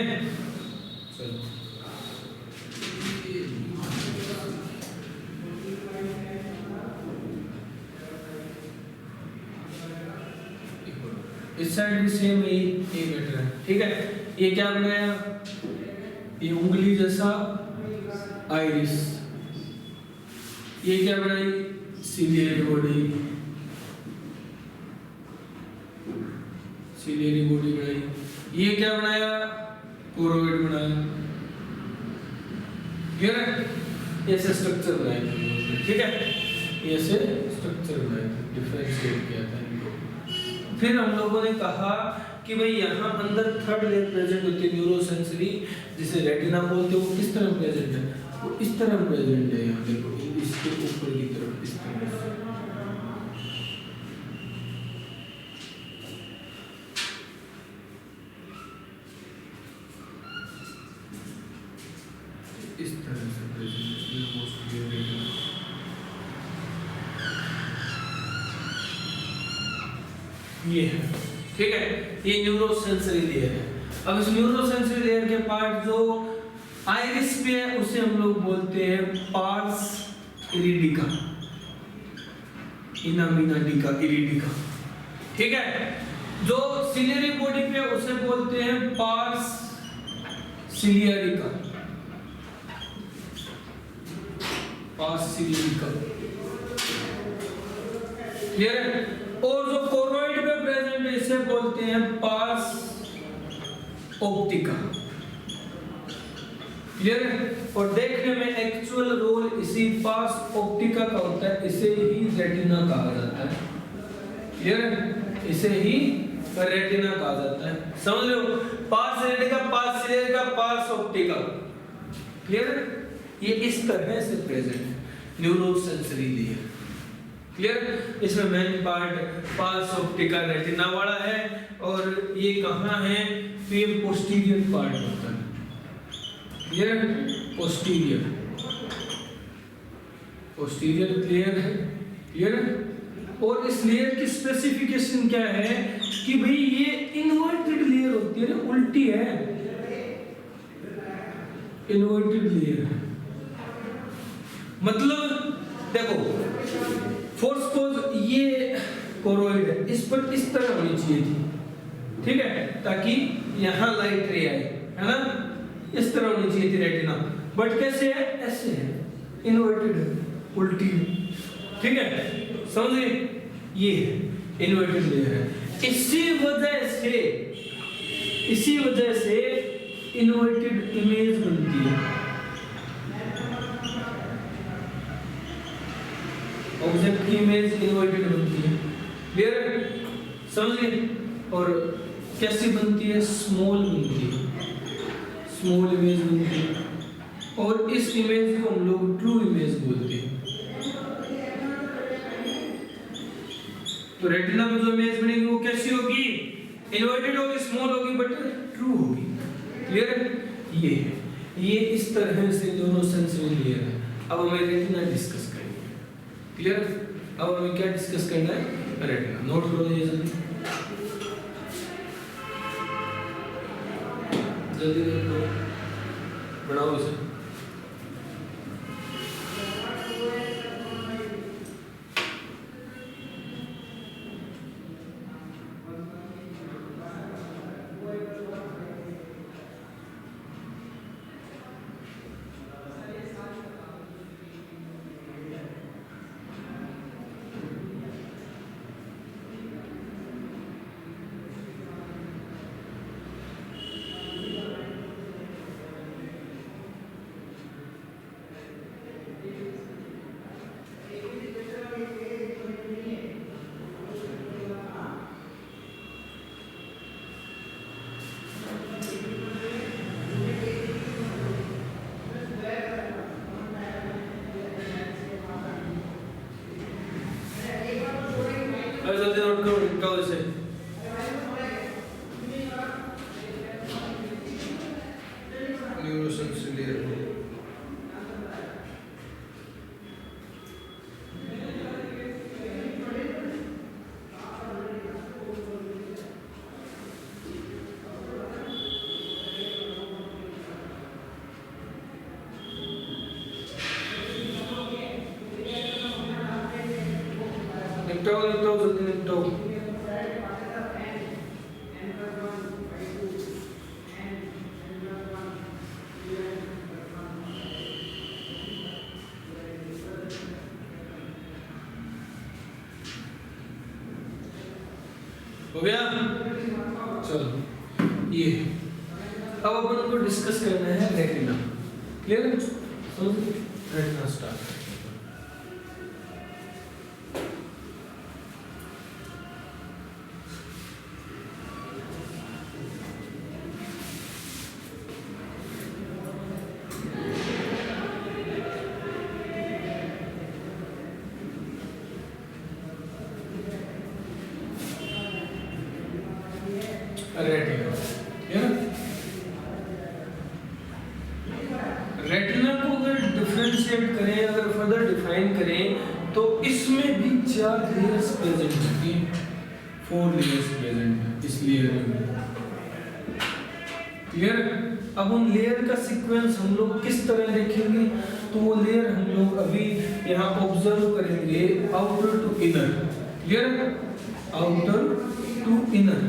चलो इस साइड भी सेम ये बेटर है, ठीक है? ये क्या बनाया? ये उंगली जैसा आइरिस। ये क्या बनाई? सीलिएट बॉडी, सिलियरी बॉडी बनाई, ये क्या बनाया, कोरोइड बनाया, क्लियर है, ऐसे स्ट्रक्चर बनाए, ठीक है, ऐसे स्ट्रक्चर बनाए, डिफरेंशिएट किया था इनको। फिर हम लोगों ने कहा कि भाई यहाँ अंदर थर्ड लेयर प्रेजेंट होती है न्यूरोसेंसरी, जिसे रेटिना बोलते हैं, वो किस तरह प्रेजेंट है, वो इस तरह प्रेजेंट है, यहाँ देखो इसके ऊपर की तरफ इस तरह से, इस तरह से प्रेजेंट है, ये है, ठीक है, ये न्यूरोसेंसरी लेयर है। अब इस न्यूरोसेंसरी लेयर के पार्ट जो आइरिस पे है उसे हम लोग बोलते हैं पार्स इरिडिका, इनामिनाडिका, इरिडिका, ठीक है। जो सिलियरी बॉडी पे है उसे बोलते हैं पार्स सिलियरिका, पार्स सिलियरिका, क्लियर है। और जो कोरोइड पे प्रेजेंट है इसे बोलते हैं पार्स ऑप्टिका, क्लियर है। और देखने में एक्चुअल रोल इसी पार्स ऑप्टिका का होता है, इसे ही रेटिना कहा जाता है, क्लियर है, इसे ही रेटिना कहा जाता है, समझ रहे हो, pars retina, pars ciliaris, pars optica, clear है। ये इस तरह से प्रेजेंट है न्यूरोसेंसरी लेयर, क्लियर। इसमें main part pars optica retina वाला है, और ये कहाँ है, तो ये पोस्टीरियर पार्ट होता है, क्लियर, पोस्टीरियर, पोस्टीरियर क्लियर है, क्लियर है। और इस लेयर की स्पेसिफिकेशन क्या है कि भाई ये इन्वर्टेड लेयर होती है, उल्टी है, इन्वर्टेड लेयर है, मतलब देखो फॉर सपोज ये कोरोइड है, इस पर इस तरह होनी चाहिए थी, ठीक है, ताकि यहाँ लाइट रे आए, है ना, इस तरह होनी चाहिए थी रेटिना, बट कैसे है, ऐसे है, इन्वर्टेड है, उल्टी है, ठीक है, समझिए, ये है इन्वर्टेड लेयर है। इसी वजह से इन्वर्टेड इमेज बनती है, ऑब्जेक्ट की इमेज इन्वर्टेड बनती है, क्लियर, समझिए। और कैसी बनती है, स्मॉल बनती है, स्मॉल इमेज बनती है, और इस इमेज को हम लोग ट्रू इमेज बोलते हैं। तो रेटिना में जो इमेज बनेगी वो कैसी होगी, इन्वर्टेड होगी, स्मॉल होगी, बट ट्रू होगी, क्लियर। ये इस तरह से दोनों सेंसरी लेयर है। अब हमें रेटिना डिस्कस करेंगे, क्लियर। अब हमें क्या डिस्कस करना है, रेटिना, नोट करो ये जल्दी जल्दी बढ़ाओ इसे। निपटाओ जल्दी निपटाओ। हो गया? चलो ये अब अपन को डिस्कस करना है रेटिना। क्लियर है? समझ गए? Retina start. रेटिना को अगर डिफरेंशिएट करें, अगर फर्दर डिफाइन करें तो इसमें भी 4 लेयर्स प्रेजेंट होती हैं, 4 लेयर्स प्रेजेंट हैं इस लेयर में। क्लियर? अब उन लेयर का सीक्वेंस हम लोग किस तरह देखेंगे, तो वो लेयर हम लोग अभी यहाँ ऑब्जर्व करेंगे outer to inner. Clear? Outer to inner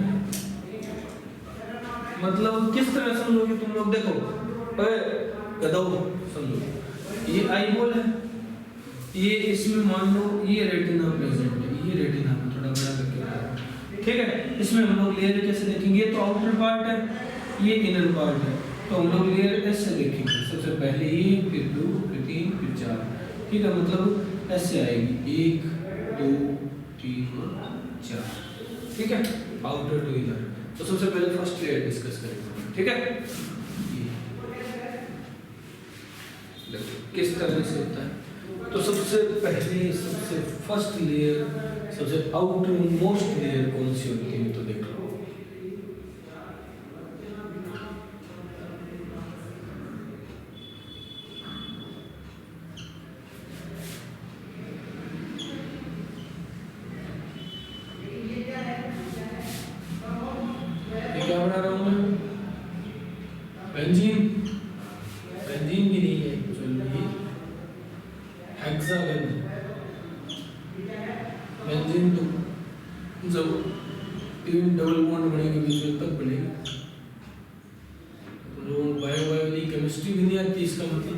मतलब किस तरह समझोगे तुम लोग? देखो गदौ समझो, ये आई बॉल है, ये इसमें मान लो ये रेटिना प्रेजेंट है, ये रेटिना को थोड़ा बड़ा करके, ठीक है? इसमें हम लोग लेयर कैसे देखेंगे, तो आउटर पार्ट है, ये इनर पार्ट है, तो हम लोग लेयर ऐसे देखेंगे, सबसे पहले ये, फिर 2, फिर 3, फिर 4, ठीक है? मतलब ऐसे आएगी 1 2 3 4, ठीक है? Outer to inner. तो सबसे पहले फर्स्ट लेयर डिस्कस करेंगे, ठीक है? किस तरह से होता है, तो सबसे पहले सबसे फर्स्ट लेयर, सबसे आउटर मोस्ट लेयर कौन सी होती है, तो देख लो। क्या बना रहा हूं मैं? बेंजीन, बेंजीन भी नहीं है, हेक्सागन। बेंजीन तो जब 3 डबल बॉन्ड बनेंगे बीच में तब बनेगी। जो बायो केमिस्ट्री भी नहीं आती, इसका मतलब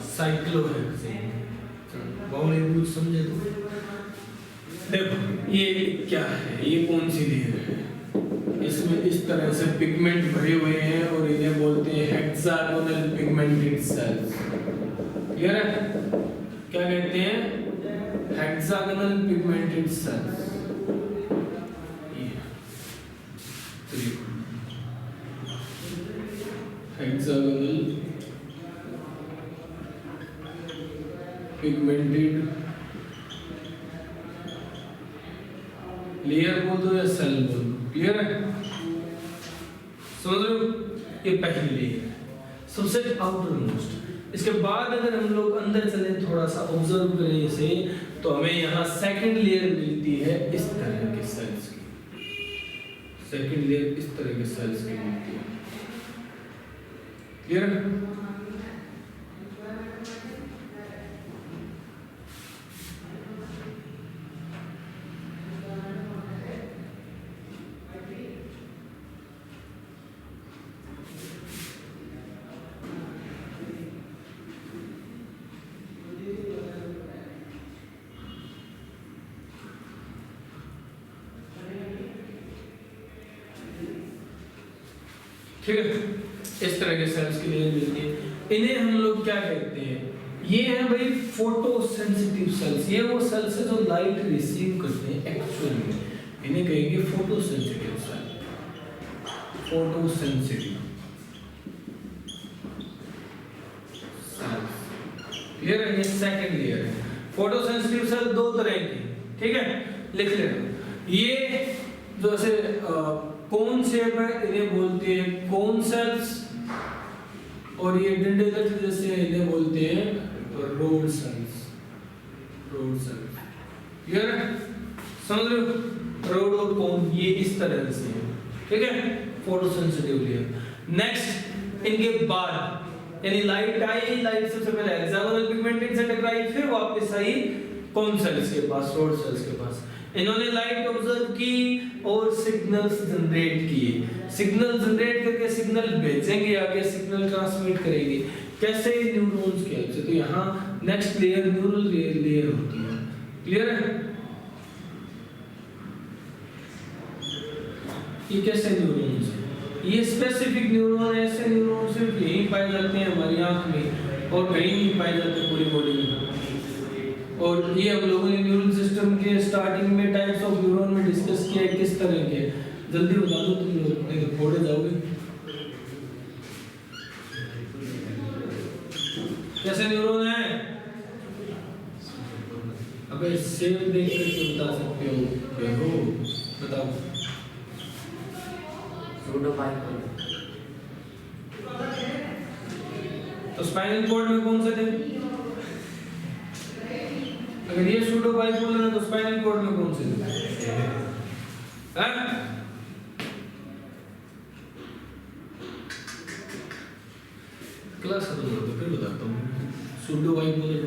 साइक्लोहेक्सेन। बायोलॉजी समझे तो देखो ये क्या है, ये कौन सी लेयर है, इसमें इस तरह से पिगमेंट भरे हुए हैं और इन्हें बोलते हैं हेक्सागोनल पिगमेंटेड सेल्स। क्लियर है? क्या कहते हैं? Hexagonal pigmented sales. Hexagonal pigmented layer बोल दो या सेल बोल दो। क्लियर है? समझ रहे हो? ये पहली लेयर है, सबसे आउटर मोस्ट। इसके बाद अगर हम लोग अंदर चले, थोड़ा सा ऑब्जर्व करें इसे, तो हमें यहाँ सेकंड लेयर मिलती है इस तरह के सेल्स की। सेकंड लेयर इस तरह के सेल्स की मिलती है। क्लियर है? ठीक है? इस तरह के सेल्स की लेयर मिलती है। इन्हें हम लोग क्या कहते हैं? ये है भाई फोटोसेंसिटिव सेल्स। ये वो सेल्स है जो लाइट रिसीव करते हैं एक्चुअल में, इन्हें कहेंगे photosensitive cell. Photosensitive cells. Clear है? ये सेकंड लेयर है। फोटोसेंसिटिव सेल 2 तरह की, ठीक है? लिख लेना। ये जो ऐसे कोन शेप है, इन्हें बोलते हैं कोन सेल्स, और ये डंडे लट जैसे इन्हें बोलते हैं rod cells. Rod cells. Clear है? समझ रहे हो? रोड और कोन ये इस तरह से है, ठीक है? Photosensitive layer. नेक्स्ट इनके बाद यानी लाइट आई, लाइट सबसे पहले हेक्सागोनल पिगमेंटेड से टकराई, फिर वापस आई कौन सेल्स के पास? रोड सेल्स के पास। इन्होंने लाइट ऑब्जर्व की और सिग्नल्स जनरेट किए। सिग्नल जनरेट करके सिग्नल भेजेंगे आगे, सिग्नल ट्रांसमिट करेंगे। कैसे? न्यूरॉन्स के हेल्प से। तो यहाँ नेक्स्ट लेयर न्यूरल लेयर होती है। क्लियर है? ये कैसे न्यूरॉन्स हैं? ये स्पेसिफिक न्यूरॉन, ऐसे न्यूरॉन सिर्फ यहीं पाए जाते हैं हमारी आंख में और कहीं नहीं पाए जाते पूरी बॉडी में। और ये हम लोगों ने न्यूरल सिस्टम के स्टार्टिंग में टाइप्स ऑफ न्यूरॉन में डिस्कस किया है किस तरह के। जल्दी बता दो तुम लोग, नहीं तो फोड़े जाओगे। कैसे न्यूरॉन है? अबे सेव देख करके बता सकते हो, देखो बताओ। तो स्पाइनल कॉर्ड में कौन से थे? अगर ये सूडो बाइपोलर है तो स्पाइनल कॉर्ड में कौन से थे? क्लास खत्म हो तो फिर बताता हूँ। सूडो बाइपोलर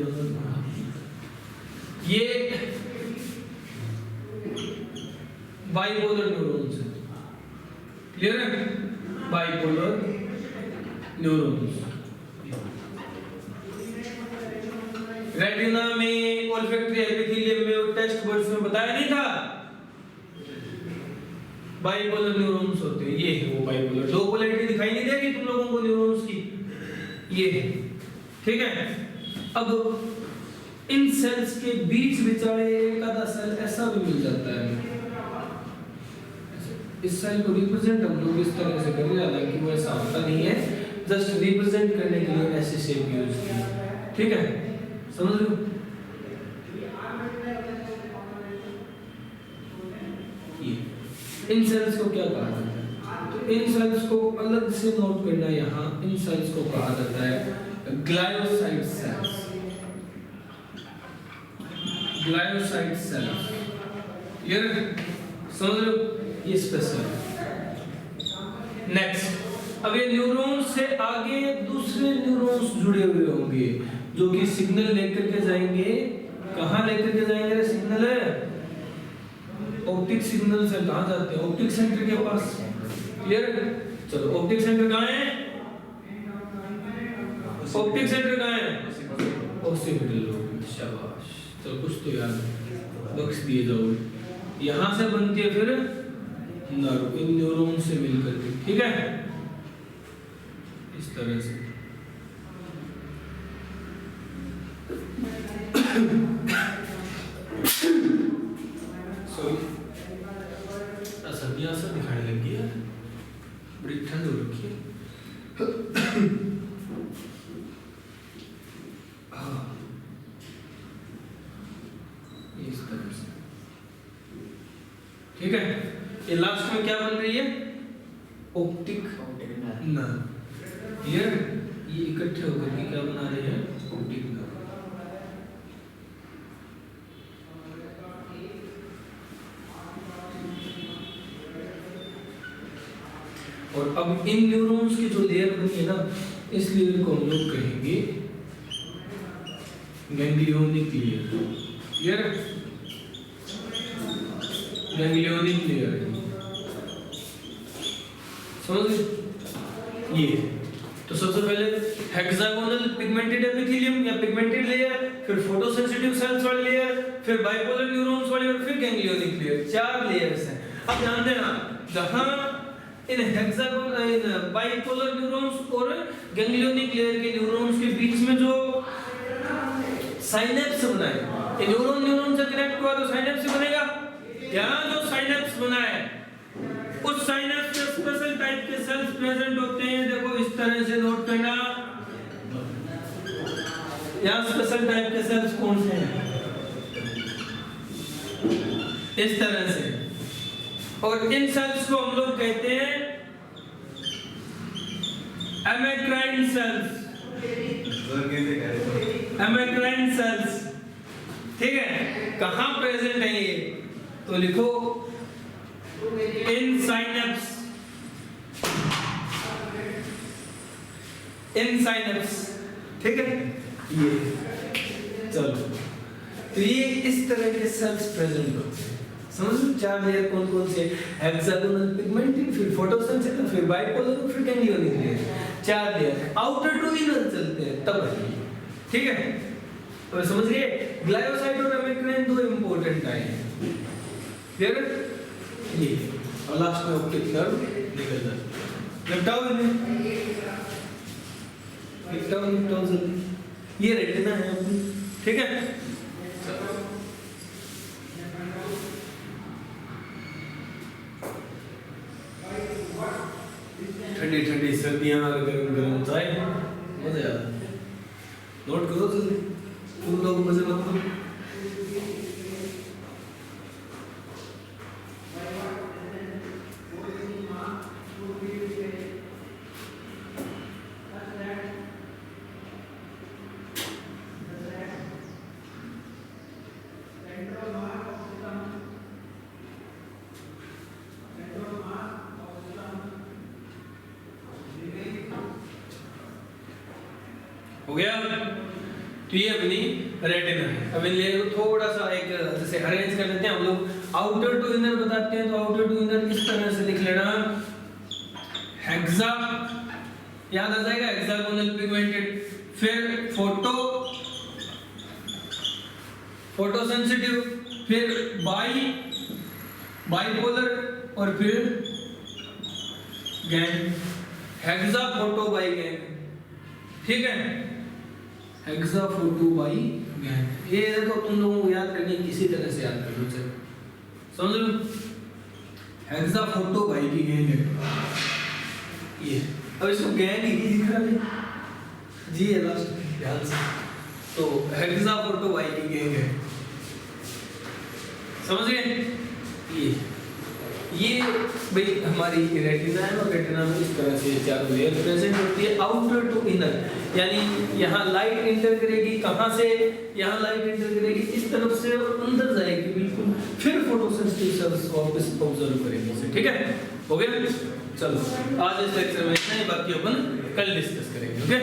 ये बाइपोलर न्यूरॉन्स है, क्लियर है? बाइपोलर न्यूरॉन्स रेटिना में, ओल्फैक्टरी एपिथेलियम में और टेस्ट बड्स में बताया नहीं था बाइपोलर न्यूरॉन्स होते हैं। ये है वो बाइपोलर। दो पोलैरिटी दिखाई नहीं देगी तुम लोगों को न्यूरॉन्स की, ये है, ठीक है? अब इन सेल्स के बीच विचारे एक आधा सेल ऐसा भी मिल जाता है। इस सेल को रिप्रेजेंट हम लोग इस तरह से कर रहे हैं, हालांकि वो ऐसा होता नहीं है, जस्ट रिप्रेजेंट करने के लिए ऐसे शेप यूज की, ठीक है? समझ लो। इन सेल्स को क्या कहा जाता है? तो इन सेल्स को अलग से नोट करना, यहाँ इन सेल्स को कहा जाता है gliocyte cells. Gliocyte cells, clear? समझ लो, ये स्पेशल। नेक्स्ट, अब ये न्यूरॉन्स से आगे दूसरे न्यूरॉन्स जुड़े हुए होंगे जो कि सिग्नल लेकर के जाएंगे। कहाँ लेकर के जाएंगे? सिग्नल है ऑप्टिक सिग्नल से कहाँ जाते हैं? ऑप्टिक सेंटर के पास, क्लियर? चलो, ऑप्टिक सेंटर कहाँ है? ऑप्टिक सेंटर कहाँ है? Occipital lobe. शाबाश, चलो कुछ तो याद बख्श दिए जाओ। यहाँ से बनती है फिर नर्व, इन न्यूरॉन से मिलकर के, ठीक है? इस तरह से असर दिखाने लगी है, बड़ी ठंड हो रखी है। इस तरह से, ठीक है? ये लास्ट में क्या बन रही है? Optic nerve, clear? ये इकट्ठे होकर के क्या बना रहे हैं? Optic nerve. और अब इन न्यूरॉन्स की जो लेयर बनी है ना, इस लेयर को हम लोग कहेंगे ganglionic layer, clear? Ganglionic layer, समझ ये। तो सबसे पहले हेक्सागोनल पिगमेंटेड एपिथेलियम या पिगमेंटेड लेयर, फिर फोटोसेंसिटिव सेल्स वाली लेयर, फिर बाइपोलर न्यूरॉन्स वाली और फिर गैंग्लियोनिक लेयर। 4 लेयर्स हैं। अब ध्यान देना, जहां इन हेक्सागोनल, इन बाइपोलर न्यूरॉन्स और गैंग्लियोनिक लेयर के न्यूरॉन्स के बीच में जो साइनेप्स बना है, ये न्यूरॉन न्यूरॉन से कनेक्ट हुआ तो साइनेप्स बनेगा। यहाँ जो साइनेप्स बना है, उस साइनेप्स में स्पेशल टाइप के सेल्स प्रेजेंट होते हैं। देखो इस तरह से नोट करना, यहाँ स्पेशल टाइप के सेल्स कौन से हैं? इस तरह से। और इन सेल्स को हम लोग कहते हैं एमेक्राइन सेल्स। एमेक्राइन सेल्स, ठीक है? कहाँ प्रेजेंट है ये? तो लिखो इन साइनेप्स, इन साइनेप्स, ठीक है? ये चलो, तो ये इस तरह के सेल्स प्रेजेंट होते हैं। समझ लो 4 लेयर कौन कौन से? हेक्सागोनल पिगमेंटेड, फिर फोटोसेंसिटिव, फिर बाइपोलर, फिर ganglionic layer. 4 layer, outer to inner चलते हैं तब, ठीक है? तो समझ गए? ग्लायोसाइट और एमेक्राइन 2 इंपॉर्टेंट आए हैं, क्लियर? ये और लास्ट में ऑप्टिक नर्व निकल जाता है। निपटाओ इन्हें, निपटाओ जल्दी। ये रेटिना है अपनी, ठीक है। ठंडी ठंडी सर्दियाँ, गरम गरम चाय, मजा आता है। नोट करो जल्दी, तुम लोग मजे मत करो। हो गया? तो ये अपनी रेटिना है। अब इनले थोड़ा सा एक जैसे अरेंज कर देते हैं हम लोग। आउटर टू इनर बताते हैं, तो आउटर टू इनर इस तरह से लिख लेना, हेक्सा, याद आ जाएगा, हेक्सागोनल पिगमेंटेड। फिर फोटो सेंसिटिव, फिर बाइपोलर, और फिर gang, hexa photo by gang, ठीक है। हेक्सा फोटो बाई गैंग, ये तो तुम लोगों को याद करनी, किसी तरह से याद कर लो, चलो समझ लो। हेक्सा फोटो बाई की गैंग है ये। अब इसको गैंग ही दिख रहा है जी, है लास्ट में ध्यान से। तो हेक्सा फोटो बाई की गैंग है, समझ गए। ये भाई हमारी रेटिना है, और रेटिना में इस तरह से चारों लेयर प्रेजेंट होती है। आउटर टू इनर, यानी यहाँ लाइट इंटर करेगी, कहाँ से? यहाँ लाइट इंटर करेगी इस तरफ से और अंदर जाएगी बिल्कुल, फिर फोटोसेंसिटिव सेल्स वापस ऑब्जर्व करेंगे इसे, ठीक है। हो गया? चलो आज इस लेक्चर में इतना ही, बाकी अपन कल डिस्कस करेंगे, ओके।